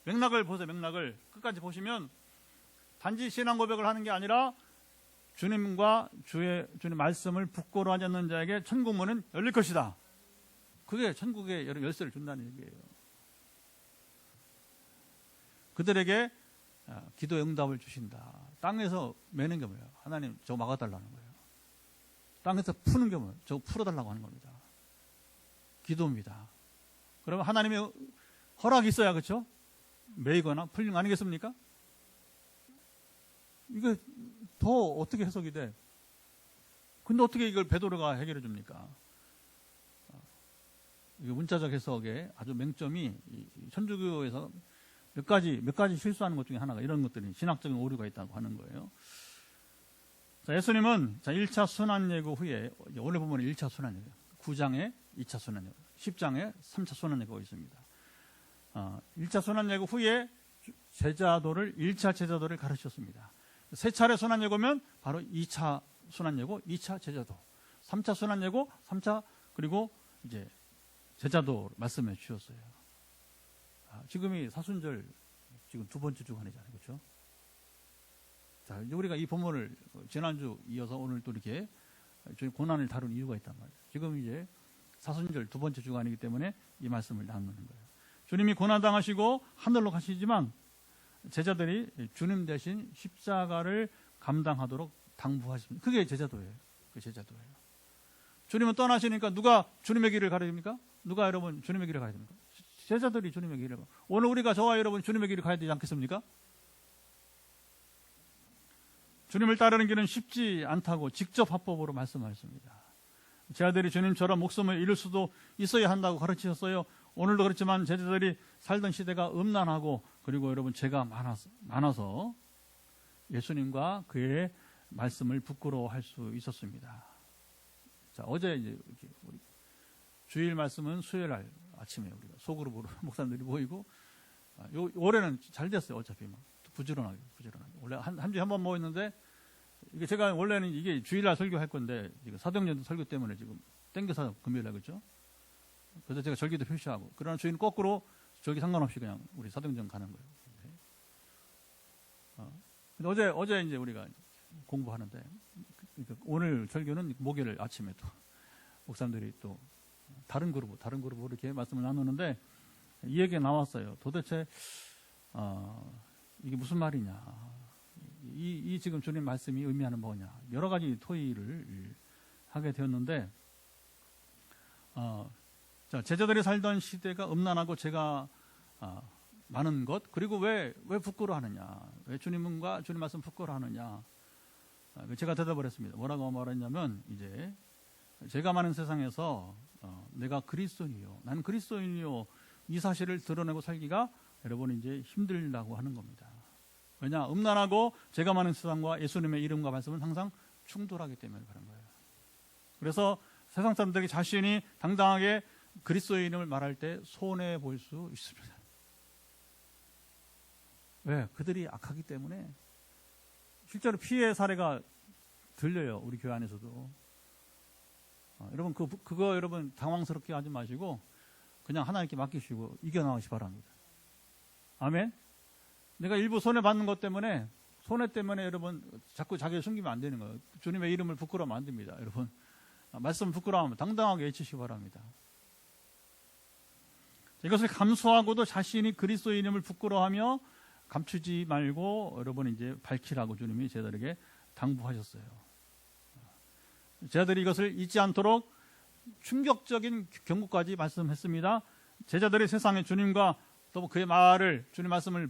맥락을 보세요. 맥락을 끝까지 보시면 단지 신앙 고백을 하는 게 아니라 주님과 주님 말씀을 부끄러워하지 않는 자에게 천국 문은 열릴 것이다. 그게 천국의 열쇠를 준다는 얘기예요. 그들에게 기도의 응답을 주신다. 땅에서 매는 게 뭐예요? 하나님 저거 막아달라는 거예요. 땅에서 푸는 게 뭐예요? 저거 풀어달라고 하는 겁니다. 기도입니다. 그러면 하나님의 허락이 있어야, 그렇죠? 매이거나 풀리는 거 아니겠습니까? 이게 더 어떻게 해석이 돼? 근데 어떻게 이걸 베드로가 해결해 줍니까? 이게 문자적 해석의 아주 맹점이 천주교에서 몇 가지 실수하는 것 중에 하나가 이런 것들이 신학적인 오류가 있다고 하는 거예요. 자, 예수님은 1차 순환예고 후에, 오늘 보면 1차 순환예고, 9장에 2차 순환예고, 10장에 3차 순환예고가 있습니다. 1차 순환예고 후에 1차 제자도를 가르쳤습니다. 세 차례 순환예고면 바로 2차 순환예고, 2차 제자도, 3차 순환예고, 3차 그리고 이제 제자도 말씀해 주셨어요. 지금이 사순절 지금 두 번째 주간이잖아요, 그렇죠? 자, 이제 우리가 이 본문을 지난주 이어서 오늘 또 이렇게 고난을 다룬 이유가 있단 말이에요. 지금 이제 사순절 두 번째 주간이기 때문에 이 말씀을 나누는 거예요. 주님이 고난 당하시고 하늘로 가시지만 제자들이 주님 대신 십자가를 감당하도록 당부하십니다. 그게 제자도예요. 그 제자도예요. 주님은 떠나시니까 누가 주님의 길을 가르칩니까? 누가 여러분 주님의 길을 가르칩니까? 제자들이 주님의 길을 가. 오늘 우리가 저와 여러분 주님의 길을 가야 되지 않겠습니까? 주님을 따르는 길은 쉽지 않다고 직접 합법으로 말씀하셨습니다. 제자들이 주님처럼 목숨을 잃을 수도 있어야 한다고 가르치셨어요. 오늘도 그렇지만 제자들이 살던 시대가 음란하고 그리고 여러분 죄가 많아서 예수님과 그의 말씀을 부끄러워할 수 있었습니다. 자, 어제 이제 우리 주일 말씀은 수요일 날 아침에 우리가 소그룹으로 목사님들이 모이고, 올해는 잘 됐어요. 어차피 막 부지런하게. 원래 한 주에 한 번 모였는데, 이게 제가 원래는 이게 주일날 설교할 건데, 지금 사도행전 설교 때문에 지금 땡겨서 금요일 날 그렇죠? 그래서 제가 절기도 표시하고, 그러나 주일은 거꾸로 절기 상관없이 그냥 우리 사도행전 가는 거예요. 근데 어제 이제 우리가 공부하는데, 그러니까 오늘 설교는 목요일 아침에 또 목사님들이 또 다른 그룹으로 이렇게 말씀을 나누는데, 이 얘기가 나왔어요. 도대체 이게 무슨 말이냐, 이 지금 주님 말씀이 의미하는 뭐냐, 여러 가지 토의를 하게 되었는데, 자, 제자들이 살던 시대가 음란하고 죄가 많은 것, 그리고 왜 부끄러워하느냐, 왜 주님과 주님 말씀 부끄러워하느냐. 제가 대답을 했습니다. 뭐라고 말했냐면, 이제 죄가 많은 세상에서 내가 그리스도인이요, 나는 그리스도인이요, 이 사실을 드러내고 살기가 여러분 이제 힘들다고 하는 겁니다. 왜냐, 음란하고 죄가 많은 세상과 예수님의 이름과 말씀은 항상 충돌하기 때문에 그런 거예요. 그래서 세상 사람들이 자신이 당당하게 그리스도인임을 말할 때 손해 볼 수 있습니다. 왜? 그들이 악하기 때문에. 실제로 피해 사례가 들려요, 우리 교회 안에서도. 여러분 그거 여러분 당황스럽게 하지 마시고 그냥 하나님께 맡기시고 이겨나가시 바랍니다. 아멘. 내가 일부 손해 받는 것 때문에, 손해 때문에 여러분 자꾸 자기를 숨기면 안 되는 거예요. 주님의 이름을 부끄러우면 안 됩니다. 여러분 말씀 부끄러우면 당당하게 외치시기 바랍니다. 이것을 감수하고도 자신이 그리스도인임을 부끄러워하며 감추지 말고 여러분 이제 밝히라고 주님이 제자들에게 당부하셨어요. 제자들이 이것을 잊지 않도록 충격적인 경고까지 말씀했습니다. 제자들이 세상에 주님과 또 그의 말을, 주님 말씀을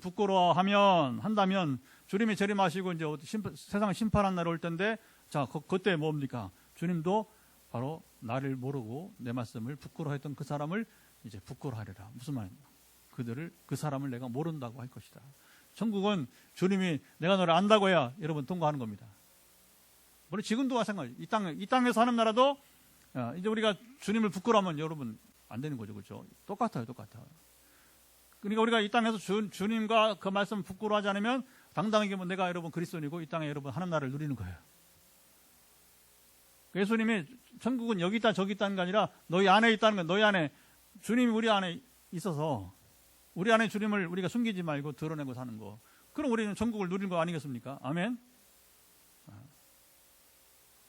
한다면 주님이 재림하시고 이제 세상을 심판한 날 올 텐데, 자, 그때 뭡니까? 주님도 바로 나를 모르고 내 말씀을 부끄러워했던 그 사람을 이제 부끄러워하리라. 무슨 말입니까? 그 사람을 내가 모른다고 할 것이다. 천국은 주님이 내가 너를 안다고 해야 여러분 통과하는 겁니다. 물론 지금도 마찬가지. 이 땅에서 하는 나라도 이제 우리가 주님을 부끄러워하면 여러분 안 되는 거죠, 그렇죠? 똑같아요. 그러니까 우리가 이 땅에서 주님과 그 말씀을 부끄러워하지 않으면 당당하게 내가 여러분 그리스도인이고 이 땅에 여러분 하는 나라를 누리는 거예요. 예수님이 천국은 여기 있다 저기 있다는 게 아니라 너희 안에 있다는 건, 너희 안에 주님이 우리 안에 있어서 우리 안에 주님을 우리가 숨기지 말고 드러내고 사는 거. 그럼 우리는 천국을 누리는 거 아니겠습니까? 아멘.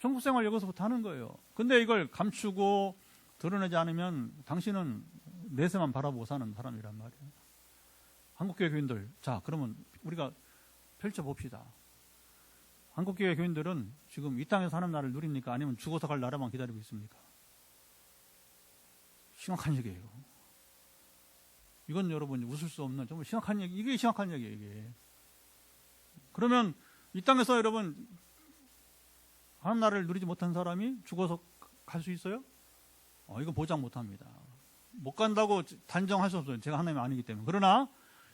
천국 생활 여기서부터 하는 거예요. 근데 이걸 감추고 드러내지 않으면 당신은 내세만 바라보고 사는 사람이란 말이에요. 한국교회 교인들, 자, 그러면 우리가 펼쳐봅시다. 한국교회 교인들은 지금 이 땅에서 사는 날을 누립니까? 아니면 죽어서 갈 나라만 기다리고 있습니까? 심각한 얘기예요. 이건 여러분 웃을 수 없는 정말 심각한 얘기, 이게 심각한 얘기예요, 이게. 그러면 이 땅에서 여러분 하는 날을 누리지 못한 사람이 죽어서 갈 수 있어요? 이건 보장 못합니다. 못 간다고 단정할 수 없어요. 제가 하나님이 아니기 때문에. 그러나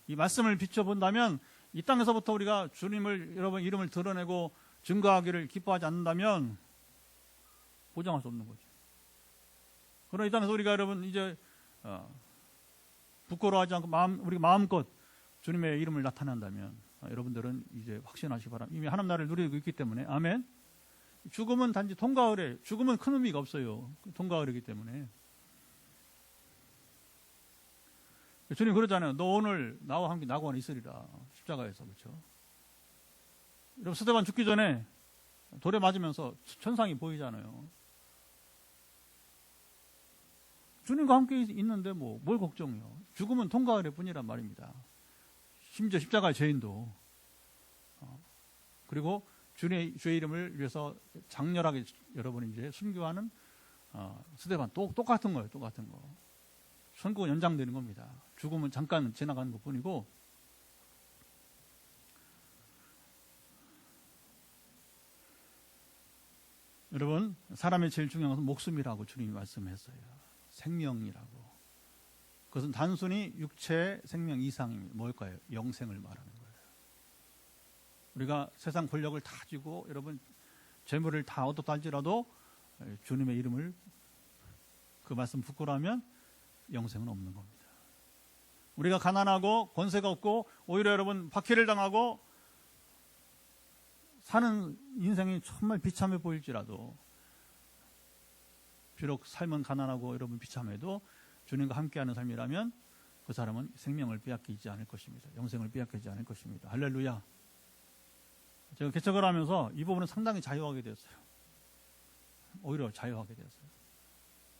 이 말씀을 비춰본다면 이 땅에서부터 우리가 주님을, 여러분 이름을 드러내고 증거하기를 기뻐하지 않는다면 보장할 수 없는 거죠. 그러나 이 땅에서 우리가 여러분 이제 부끄러워하지 않고 우리가 마음껏 주님의 이름을 나타낸다면 여러분들은 이제 확신하시기 바랍니다. 이미 하나님 나라를 누리고 있기 때문에. 아멘. 죽음은 단지 통과 의례, 죽음은 큰 의미가 없어요. 통과 의례이기 때문에. 주님 그러잖아요. 너 오늘 나와 함께 낙원 있으리라. 십자가에서. 그렇죠? 여러분 스데반 죽기 전에 돌에 맞으면서 천상이 보이잖아요. 주님과 함께 있는데 뭘 걱정해요. 죽음은 통과 의례 뿐이란 말입니다. 심지어 십자가의 죄인도. 그리고 주의 이름을 위해서 장렬하게 여러분이 이제 순교하는 스데반 똑같은 거예요. 똑같은 거. 선고가 연장되는 겁니다. 죽음은 잠깐 지나가는 것 뿐이고, 여러분, 사람의 제일 중요한 것은 목숨이라고 주님이 말씀했어요. 생명이라고. 그것은 단순히 육체의 생명 이상입니다. 뭘까요? 영생을 말하는 거예요. 우리가 세상 권력을 다 쥐고 여러분 재물을 다 얻었다 할지라도 주님의 이름을 그 말씀 부끄러워하면 영생은 없는 겁니다. 우리가 가난하고 권세가 없고 오히려 여러분 박해를 당하고 사는 인생이 정말 비참해 보일지라도, 비록 삶은 가난하고 여러분 비참해도 주님과 함께하는 삶이라면 그 사람은 생명을 빼앗기지 않을 것입니다. 영생을 빼앗기지 않을 것입니다. 할렐루야. 제가 개척을 하면서 이 부분은 상당히 자유하게 되었어요. 오히려 자유하게 되었어요.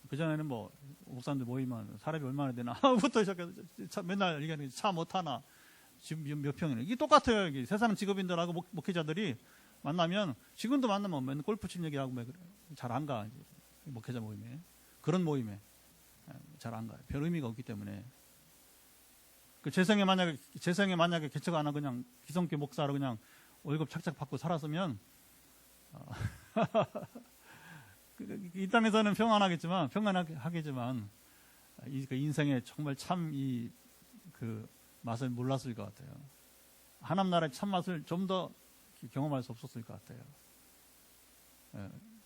그전에는 뭐 목사님들 모이면 사람이 얼마나 되나 부터 시작해서 맨날 얘기하는 게 차 못 타나, 집 몇 평이나, 이게 똑같아요. 이게 세상 직업인들하고 목회자들이 만나면, 지금도 만나면 맨날 골프 친 얘기하고 잘 안 가. 목회자 모임에, 그런 모임에 잘 안 가요. 별 의미가 없기 때문에. 그 재생에 만약에 개척 안 하고 그냥 기성교 목사로 그냥 월급 착착 받고 살았으면 이 땅에서는 평안하겠지만 이 인생에 정말 참 그 맛을 몰랐을 것 같아요. 하나님 나라의 참 맛을 좀 더 경험할 수 없었을 것 같아요.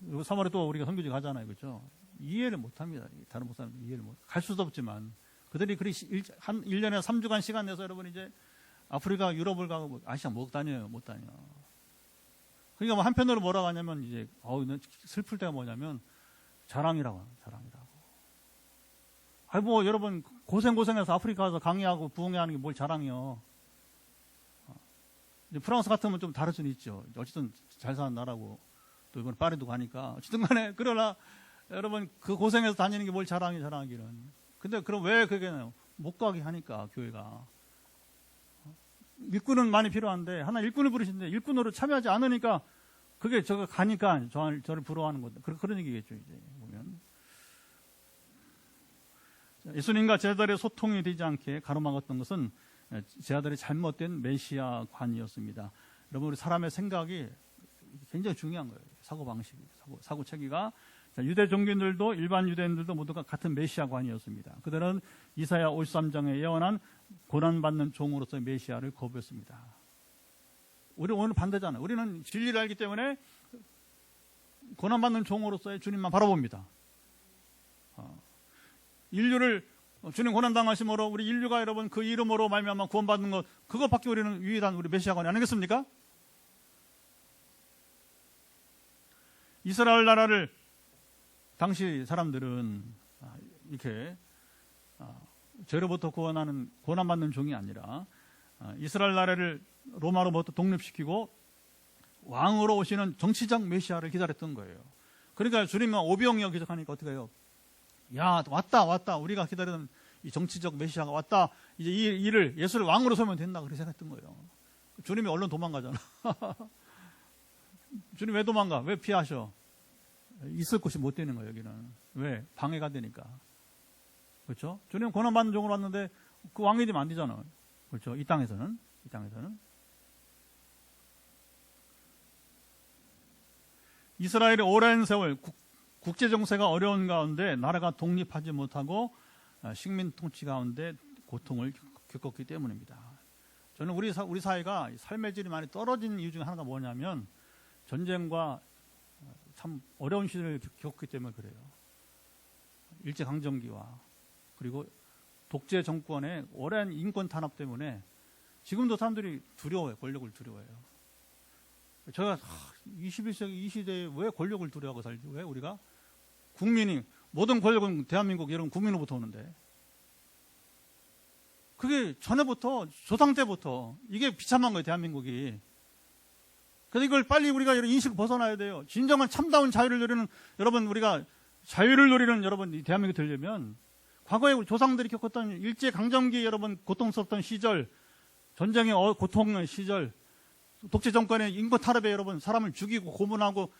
3월에 또 우리가 선교지 가잖아요, 그렇죠? 이해를 못합니다. 다른 목사님들 이해를 갈 수도 없지만 그들이 한 1년에 3주간 시간 내서 여러분 이제 아프리카, 유럽을 가고 아시아 못 다녀요. 그러니까 뭐 한편으로 뭐라고 하냐면 이제 슬플 때가 뭐냐면 자랑이라고. 아이 뭐 여러분 고생해서 아프리카 가서 강의하고 부흥회하는 게 뭘 자랑이요. 이제 프랑스 같으면 좀 다를 수는 있죠. 어쨌든 잘 사는 나라고 또 이번에 파리도 가니까 어쨌든 간에, 그러나 여러분 그 고생해서 다니는 게 뭘 자랑하기는. 근데 그럼 왜 그게 못 가게 하니까 교회가. 일꾼은 많이 필요한데 하나 일꾼을 부르시는데 일꾼으로 참여하지 않으니까 그게 저가 가니까 저를 부러워하는 것. 그런 얘기겠죠. 이제 보면 예수님과 제자들의 소통이 되지 않게 가로막았던 것은 제자들의 잘못된 메시아관이었습니다. 여러분, 우리 사람의 생각이 굉장히 중요한 거예요. 사고방식이, 사고체계가. 유대 종교인들도 일반 유대인들도 모두가 같은 메시아관이었습니다. 그들은 이사야 53장에 예언한 고난받는 종으로서의 메시아를 거부했습니다. 우리는 오늘 반대잖아요. 우리는 진리를 알기 때문에 고난받는 종으로서의 주님만 바라봅니다. 인류를 주님 고난당하심으로 우리 인류가 여러분 그 이름으로 말미암아 구원받는 것, 그것밖에 우리는 유일한 우리 메시아관이 아니겠습니까? 이스라엘 나라를 당시 사람들은 이렇게 죄로부터 구원하는 고난받는 종이 아니라 이스라엘 나라를 로마로부터 독립시키고 왕으로 오시는 정치적 메시아를 기다렸던 거예요. 그러니까 주님은 오병이어 기적하니까 어떻게 해요? 야, 왔다. 우리가 기다리던 이 정치적 메시아가 왔다. 이제 이 일을 예수를 왕으로 서면 된다. 그렇게 생각했던 거예요. 주님이 얼른 도망가잖아. 주님 왜 도망가? 왜 피하셔? 있을 곳이 못 되는 거예요, 여기는. 왜? 방해가 되니까. 그렇죠? 주님 고난받는 종으로 왔는데 그 왕이 되면 안 되잖아요. 그렇죠? 이 땅에서는. 이스라엘의 오랜 세월 국제 정세가 어려운 가운데 나라가 독립하지 못하고 식민 통치 가운데 고통을 겪었기 때문입니다. 저는 우리 사회가 삶의 질이 많이 떨어진 이유 중에 하나가 뭐냐면 전쟁과 참 어려운 시대를 겪었기 때문에 그래요. 일제강점기와 그리고 독재 정권의 오랜 인권 탄압 때문에 지금도 사람들이 두려워요. 권력을 두려워해요. 제가 21세기 이 시대에 왜 권력을 두려워하고 살지? 왜 우리가? 국민이, 모든 권력은 대한민국 여러분 국민으로부터 오는데 그게 전에부터 조상 때부터 이게 비참한 거예요. 대한민국이. 그래서 이걸 빨리 우리가 인식을 벗어나야 돼요. 진정한 참다운 자유를 누리는 여러분, 우리가 자유를 누리는 여러분 이 대한민국이 되려면 과거에 우리 조상들이 겪었던 일제강점기 여러분 고통스럽던 시절, 전쟁의 고통의 시절, 독재 정권의 인권 탄압에 여러분 사람을 죽이고 고문하고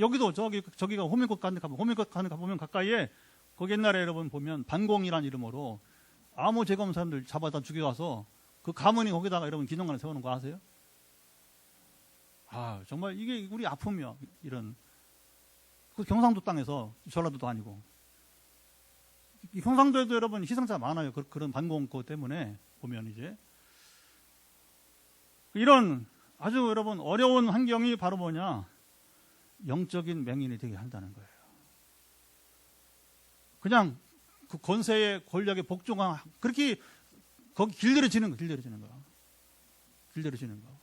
여기도 저기가 호민국 가는 가 보면 가까이에 거기 옛날에 여러분 보면 반공이라는 이름으로 아무 죄가 없는 사람들 잡아다 죽여와서 그 가문이 거기다가 여러분 기념관을 세우는 거 아세요? 정말 이게 우리 아픔이야. 이런. 그 경상도 땅에서, 전라도도 아니고. 이 경상도에도 여러분 희생자 많아요. 그런 반공고 때문에 보면 이제. 이런 아주 여러분 어려운 환경이 바로 뭐냐? 영적인 맹인이 되게 한다는 거예요. 그냥 그 권세의 권력에 복종한, 그렇게 거기 길들여지는 거야. 길들여지는 거.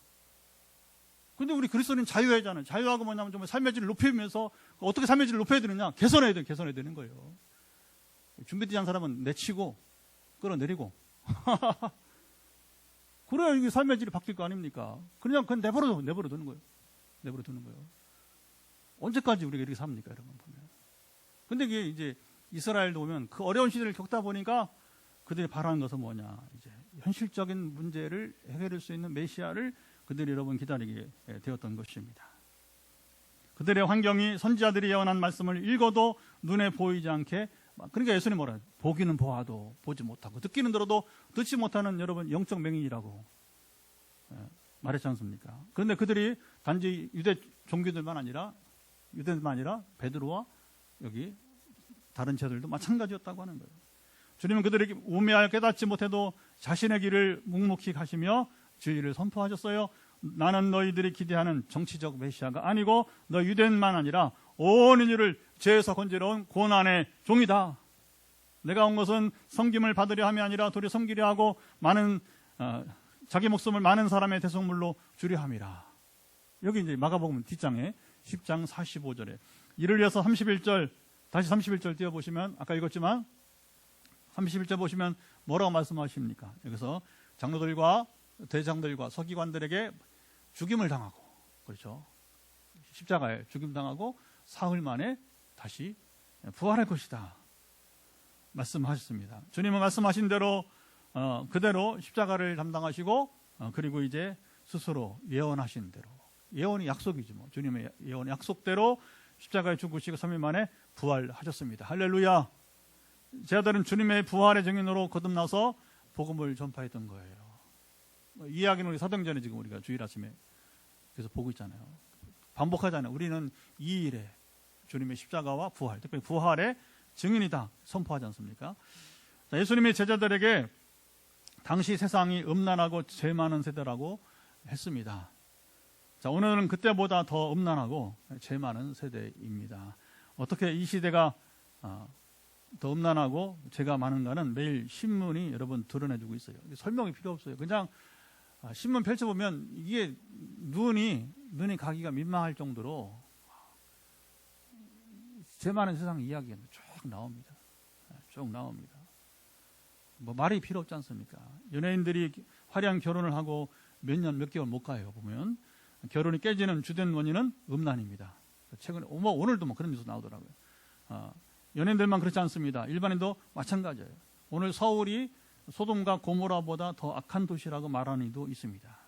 근데 우리 그리스도인 자유하잖아요. 자유하고 뭐냐면 정말 삶의 질을 높이면서 어떻게 삶의 질을 높여야 되느냐? 개선해야 되는 거예요. 준비되지 않은 사람은 내치고 끌어내리고. 그래야 이게 삶의 질이 바뀔 거 아닙니까? 그냥 내버려 두는 거예요. 언제까지 우리가 이렇게 삽니까, 여러분 보면. 근데 이게 이제 이스라엘도 보면 그 어려운 시대를 겪다 보니까 그들이 바라는 것은 뭐냐? 이제 현실적인 문제를 해결할 수 있는 메시아를 그들이 여러분 기다리게 되었던 것입니다. 그들의 환경이 선지자들이 예언한 말씀을 읽어도 눈에 보이지 않게, 그러니까 예수님 뭐라 해요? 보기는 보아도 보지 못하고 듣기는 들어도 듣지 못하는 여러분 영적 맹인이라고 말했지 않습니까? 그런데 그들이 단지 유대 종교들만 아니라 베드로와 여기 다른 제들도 마찬가지였다고 하는 거예요. 주님은 그들에게 우매하여 깨닫지 못해도 자신의 길을 묵묵히 가시며 진리를 선포하셨어요. 나는 너희들이 기대하는 정치적 메시아가 아니고 너 유대인만 아니라 온 인류를 죄에서 건지러 온 고난의 종이다. 내가 온 것은 섬김을 받으려 함이 아니라 도리어 섬기려 하고 자기 목숨을 많은 사람의 대속물로 주려 함이라. 여기 이제 마가복음 뒷장에 10장 45절에 이를 위해서 31절, 다시 31절 띄워보시면 아까 읽었지만 31절 보시면 뭐라고 말씀하십니까? 여기서 장로들과 대장들과 서기관들에게 죽임을 당하고, 그렇죠? 십자가에 죽임당하고 사흘 만에 다시 부활할 것이다 말씀하셨습니다. 주님은 말씀하신 대로 그대로 십자가를 담당하시고 그리고 이제 스스로 예언하신 대로, 예언이 약속이지 뭐, 주님의 예언 약속대로 십자가에 죽으시고 3일 만에 부활하셨습니다. 할렐루야. 제 아들은 주님의 부활의 증인으로 거듭나서 복음을 전파했던 거예요. 이 이야기는 우리 사도행전에 지금 우리가 주일 아침에 그래서 보고 있잖아요. 반복하잖아요. 우리는 이 일에 주님의 십자가와 부활, 특별히 부활의 증인이다 선포하지 않습니까? 자, 예수님의 제자들에게 당시 세상이 음란하고 죄 많은 세대라고 했습니다. 자, 오늘은 그때보다 더 음란하고 죄 많은 세대입니다. 어떻게 이 시대가 더 음란하고 죄가 많은가는 매일 신문이 여러분 드러내주고 있어요. 설명이 필요 없어요. 그냥 신문 펼쳐보면 이게 눈이 가기가 민망할 정도로 죄 많은 세상 이야기가 쭉 나옵니다. 뭐 말이 필요 없지 않습니까? 연예인들이 화려한 결혼을 하고 몇 개월 못 가요. 보면 결혼이 깨지는 주된 원인은 음란입니다. 최근에 오늘도 뭐 그런 뉴스 나오더라고요. 연예인들만 그렇지 않습니다. 일반인도 마찬가지예요. 오늘 서울이 소돔과 고모라보다 더 악한 도시라고 말하는 이도 있습니다.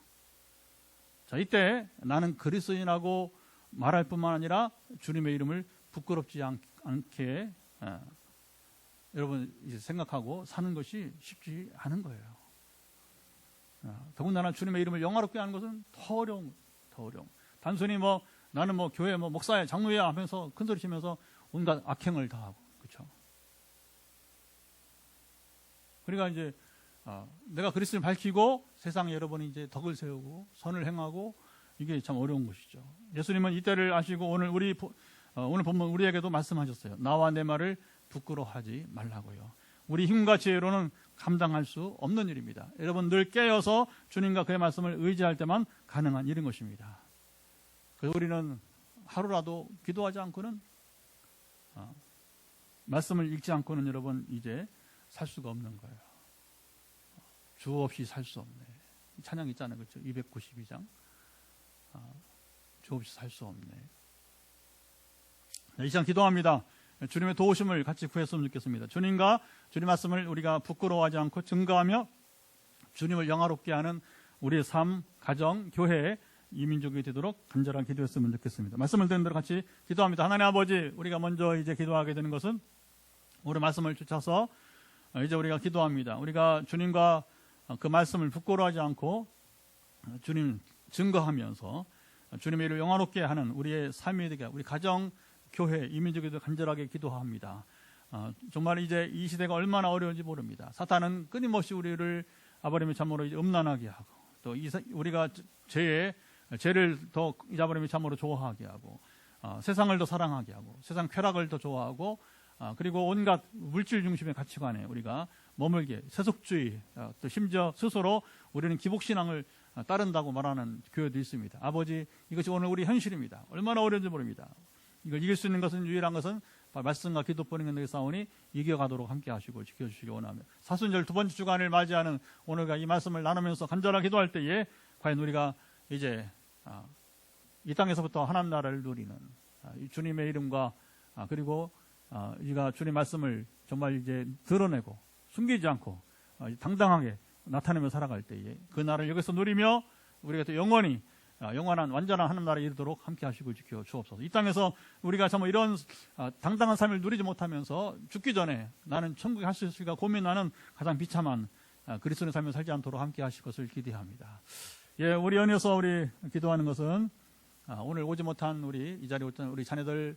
자, 이때 나는 그리스도인이라고 말할 뿐만 아니라 주님의 이름을 부끄럽지 않게 여러분 이제 생각하고 사는 것이 쉽지 않은 거예요. 더군다나 주님의 이름을 영화롭게 하는 것은 더 어려운. 단순히 나는 교회 목사야 장로야 하면서 큰소리 치면서 온갖 악행을 다 하고, 그렇죠? 그러니까 이제 내가 그리스도를 밝히고 세상에 여러분이 이제 덕을 세우고 선을 행하고 이게 참 어려운 것이죠. 예수님은 이때를 아시고 오늘 본문 우리에게도 말씀하셨어요. 나와 내 말을 부끄러워하지 말라고요. 우리 힘과 지혜로는 감당할 수 없는 일입니다. 여러분 늘 깨어서 주님과 그의 말씀을 의지할 때만 가능한 일인 것입니다. 그래서 우리는 하루라도 기도하지 않고는 말씀을 읽지 않고는 여러분 이제 살 수가 없는 거예요. 주 없이 살 수 없네. 찬양 있잖아요. 그렇죠? 292장. 주 없이 살 수 없네. 이 시간 기도합니다. 주님의 도우심을 같이 구했으면 좋겠습니다. 주님과 주님 말씀을 우리가 부끄러워하지 않고 증거하며 주님을 영화롭게 하는 우리의 삶, 가정, 교회, 이민족이 되도록 간절하게 기도했으면 좋겠습니다. 말씀을 듣는 대로 같이 기도합니다. 하나님 아버지, 우리가 먼저 이제 기도하게 되는 것은 오늘 말씀을 쫓아서 이제 우리가 기도합니다. 우리가 주님과 그 말씀을 부끄러워하지 않고 주님 증거하면서 주님의 일을 영화롭게 하는 우리의 삶이 되게, 우리 가정, 교회, 이민족에도 간절하게 기도합니다. 정말 이제 이 시대가 얼마나 어려운지 모릅니다. 사탄은 끊임없이 우리를 아버님의 참으로 음란하게 하고, 또 우리가 죄를 더 아버님의 참으로 좋아하게 하고, 세상을 더 사랑하게 하고, 세상 쾌락을 더 좋아하고, 그리고 온갖 물질 중심의 가치관에 우리가 머물게, 세속주의, 또 심지어 스스로 우리는 기복신앙을 따른다고 말하는 교회도 있습니다. 아버지, 이것이 오늘 우리 현실입니다. 얼마나 어려운지 모릅니다. 이걸 이길 수 있는 것은, 유일한 것은 말씀과 기도뿐인 싸우니 이겨가도록 함께 하시고 지켜주시기 원하며, 사순절 두 번째 주간을 맞이하는 오늘과 이 말씀을 나누면서 간절하게 기도할 때에 과연 우리가 이제 이 땅에서부터 하나님 나라를 누리는 주님의 이름과 그리고 우리가 주님 말씀을 정말 이제 드러내고 숨기지 않고 당당하게 나타내며 살아갈 때에 그 나라를 여기서 누리며 우리가 또 영원히 영원한 완전한 하나님 나라에 이르도록 함께 하시고 지켜 주옵소서. 이 땅에서 우리가 정말 이런 당당한 삶을 누리지 못하면서 죽기 전에 나는 천국에 갈 수 있을까 고민하는 가장 비참한 그리스도의 삶을 살지 않도록 함께 하실 것을 기대합니다. 예, 우리 연이어서 우리 기도하는 것은 오늘 오지 못한 이 자리에 오던 우리 자녀들,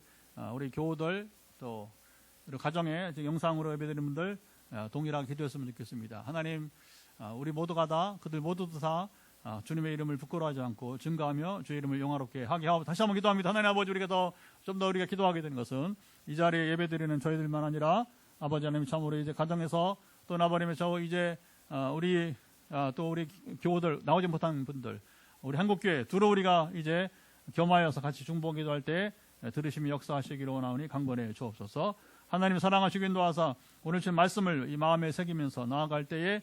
우리 교우들, 또 우리 가정에 영상으로 예배드리는 분들 동일하게 기도했으면 좋겠습니다. 하나님, 우리 모두가 다, 그들 모두도 다 주님의 이름을 부끄러워하지 않고 증거하며 주의 이름을 영화롭게 하게 하고, 다시 한번 기도합니다. 하나님 아버지, 우리가 좀 더 우리가 기도하게 되는 것은 이 자리에 예배드리는 저희들만 아니라 아버지 하나님 참으로 이제 가정에서 또 아버님의 이제 우리 또 우리 교우들, 나오지 못한 분들, 우리 한국교회 두루 우리가 이제 겸하여서 같이 중보 기도할 때 들으시며 역사하시기를 원하오니 강건해 주옵소서. 하나님 사랑하시고 인도하사 오늘 주신 말씀을 이 마음에 새기면서 나아갈 때에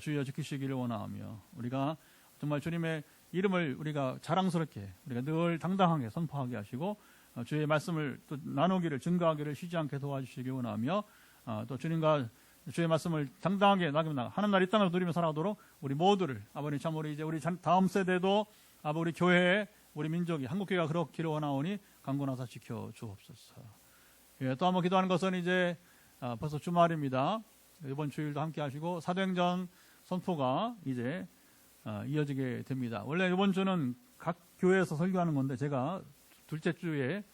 주여 지키시기를 원하오며, 우리가 정말 주님의 이름을 우리가 자랑스럽게 우리가 늘 당당하게 선포하게 하시고 주의 말씀을 또 나누기를, 증거하기를 쉬지 않게 도와주시기 원하며, 또 주님과 주의 말씀을 당당하게 나가면 하는 날 이 땅을 누리며 살아가도록 우리 모두를 아버님 참으로 이제 우리 다음 세대도 우리 교회, 우리 민족이, 한국교회가 그렇기를 원하오니 강건하사 지켜 주옵소서. 예, 또 한번 기도하는 것은 이제 벌써 주말입니다. 이번 주일도 함께 하시고 사도행전 선포가 이제 이어지게 됩니다. 원래 이번 주는 각 교회에서 설교하는 건데 제가 둘째 주에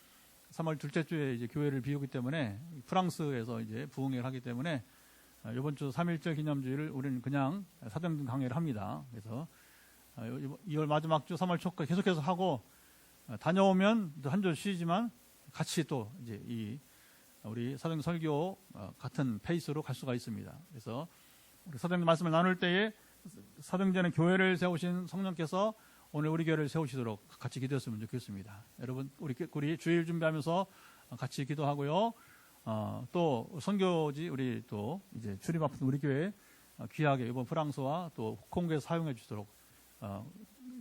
3월 둘째 주에 이제 교회를 비우기 때문에 프랑스에서 이제 부흥회를 하기 때문에 이번 주 3.1절 기념주일을 우리는 그냥 사도행전 강해를 합니다. 그래서 2월 마지막 주 3월 초까지 계속해서 하고, 다녀오면 한 주 쉬지만 같이 또 이제 우리 사도행전 설교 같은 페이스로 갈 수가 있습니다. 그래서 우리 사도행전 말씀을 나눌 때에 사도행전의 교회를 세우신 성령께서 오늘 우리 교회를 세우시도록 같이 기도했으면 좋겠습니다. 여러분, 우리 주일 준비하면서 같이 기도하고요. 또 선교지 우리 또 이제 출입 앞둔 우리 교회 귀하게 이번 프랑스와 또 홍콩에서 사용해 주도록,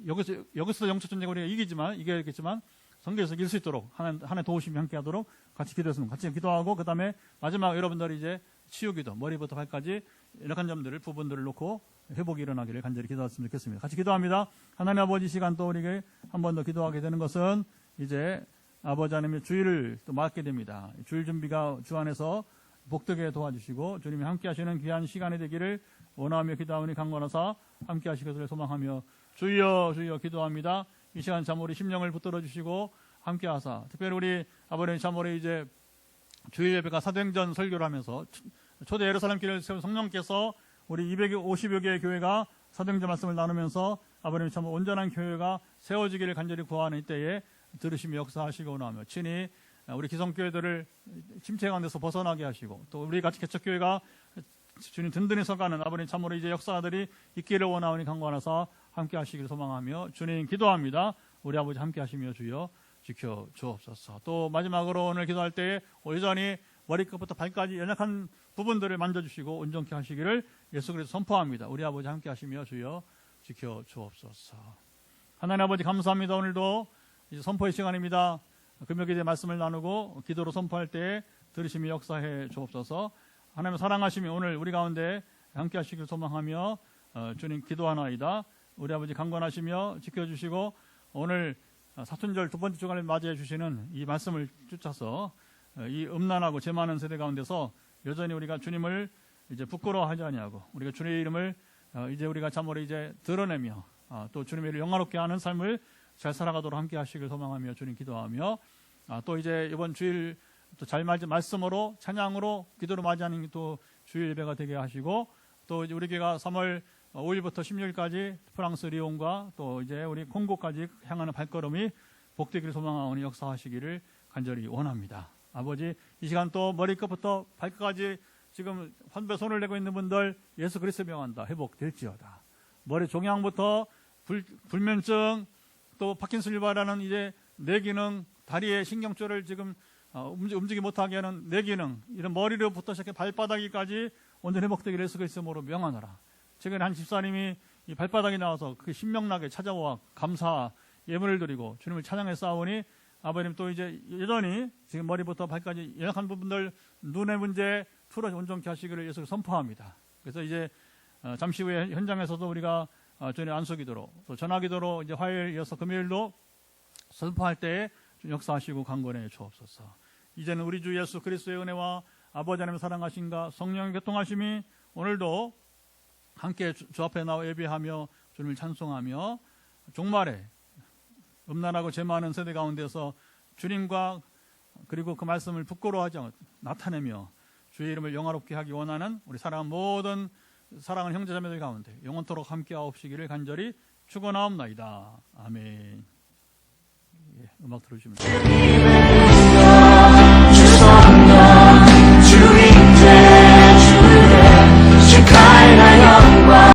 여기서 영적 전쟁 우리가 이겨야겠지만 선교에서 이길 수 있도록 하나님 도우심이 함께하도록 같이 기도했으면 같이 기도하고, 그 다음에 마지막 여러분들이 이제 치유기도 머리부터 발까지 연약한 점들을 부분들을 놓고 회복이 일어나기를 간절히 기도했으면 좋겠습니다. 같이 기도합니다. 하나님 아버지, 시간 또 우리에게 한 번 더 기도하게 되는 것은 이제 아버지 하나님의 주일을 또 맞게 됩니다. 주일 준비가 주 안에서 복되게 도와주시고 주님이 함께 하시는 귀한 시간이 되기를 원하며 기도하오니 강건하사 함께 하시기를 소망하며 주여 주여 기도합니다. 이 시간 참 우리 심령을 붙들어 주시고 함께 하사, 특별히 우리 아버님 참 우리 이제 주일 예배가 사도행전 설교를 하면서 초대 예루살렘 교회를 세운 성령께서 우리 250여 개의 교회가 사도행전 말씀을 나누면서 아버님 참 온전한 교회가 세워지기를 간절히 구하는 이때에 들으시며 역사하시고 원하며, 친히 우리 기성교회들을 침체 가운데서 벗어나게 하시고, 또 우리 같이 개척교회가 주님 든든히 서가는 아버님 참으로 이제 역사들이 있기를 원하오니 강구하나서 함께 하시기를 소망하며 주님 기도합니다. 우리 아버지 함께 하시며 주여 지켜 주옵소서. 또 마지막으로 오늘 기도할 때에 여전히 머리끝부터 발까지 연약한 부분들을 만져주시고 온전케 하시기를 예수 그리스도 선포합니다. 우리 아버지 함께 하시며 주여 지켜 주옵소서. 하나님 아버지 감사합니다. 오늘도 이제 선포의 시간입니다. 금요일에 말씀을 나누고 기도로 선포할 때에 들으시며 역사해 주옵소서. 하나님 사랑하시며 오늘 우리 가운데 함께 하시길 소망하며 주님 기도하나이다. 우리 아버지 강건하시며 지켜주시고 오늘 사순절 두 번째 주간을 맞이해 주시는 이 말씀을 쫓아서 이 음란하고 죄 많은 세대 가운데서 여전히 우리가 주님을 이제 부끄러워하지 아니하고 우리가 주님의 이름을 이제 우리가 참으로 이제 드러내며 또 주님의 이름을 영화롭게 하는 삶을 잘 살아가도록 함께 하시길 소망하며 주님 기도하며 또 이제 이번 주일 또 잘 말씀으로 찬양으로 기도로 맞이하는 또 주일 예배가 되게 하시고 또 이제 우리 교회가 3월 5일부터 16일까지 프랑스 리옹과 또 이제 우리 콩고까지 향하는 발걸음이 복되기를 소망하오니 역사하시기를 간절히 원합니다. 아버지 이 시간 또 머리끝부터 발끝까지 지금 환부에 손을 내고 있는 분들 예수 그리스도 명한다 회복될지어다. 머리 종양부터 불면증 또 파킨슨 유발하는 이제 뇌기능 다리의 신경줄을 지금 움직이지 못하게 하는 뇌기능 이런 머리로부터 시작해 발바닥까지 온전히 회복되기를 예수 그리스도로 명하노라. 최근에 한 집사님이 이 발바닥이 나와서 그 신명나게 찾아와 감사 예물을 드리고 주님을 찬양해 싸우니 아버님 또 이제 여전히 지금 머리부터 발까지 연약한 부분들 눈의 문제 풀어 온전케 하시기를 예수 선포합니다. 그래서 이제 잠시 후에 현장에서도 우리가 주님 안수기도로 또 전화기도로 이제 화요일 이어서 금요일도 선포할 때에 역사하시고 강건해 주옵소서. 이제는 우리 주 예수 그리스도의 은혜와 아버지 하나님의 사랑하심과 성령의 교통하심이 오늘도 함께 주 앞에 나와 예배하며 주님을 찬송하며 종말에 음란하고 죄 많은 세대 가운데서 주님과 그리고 그 말씀을 부끄러워하지 않고 나타내며 주의 이름을 영화롭게 하기 원하는 우리 사랑하는 모든 사랑하는 형제자매들 가운데 영원토록 함께하옵시기를 간절히 축원하옵나이다. 아멘. 예, 음악 들어주시면 됩니다.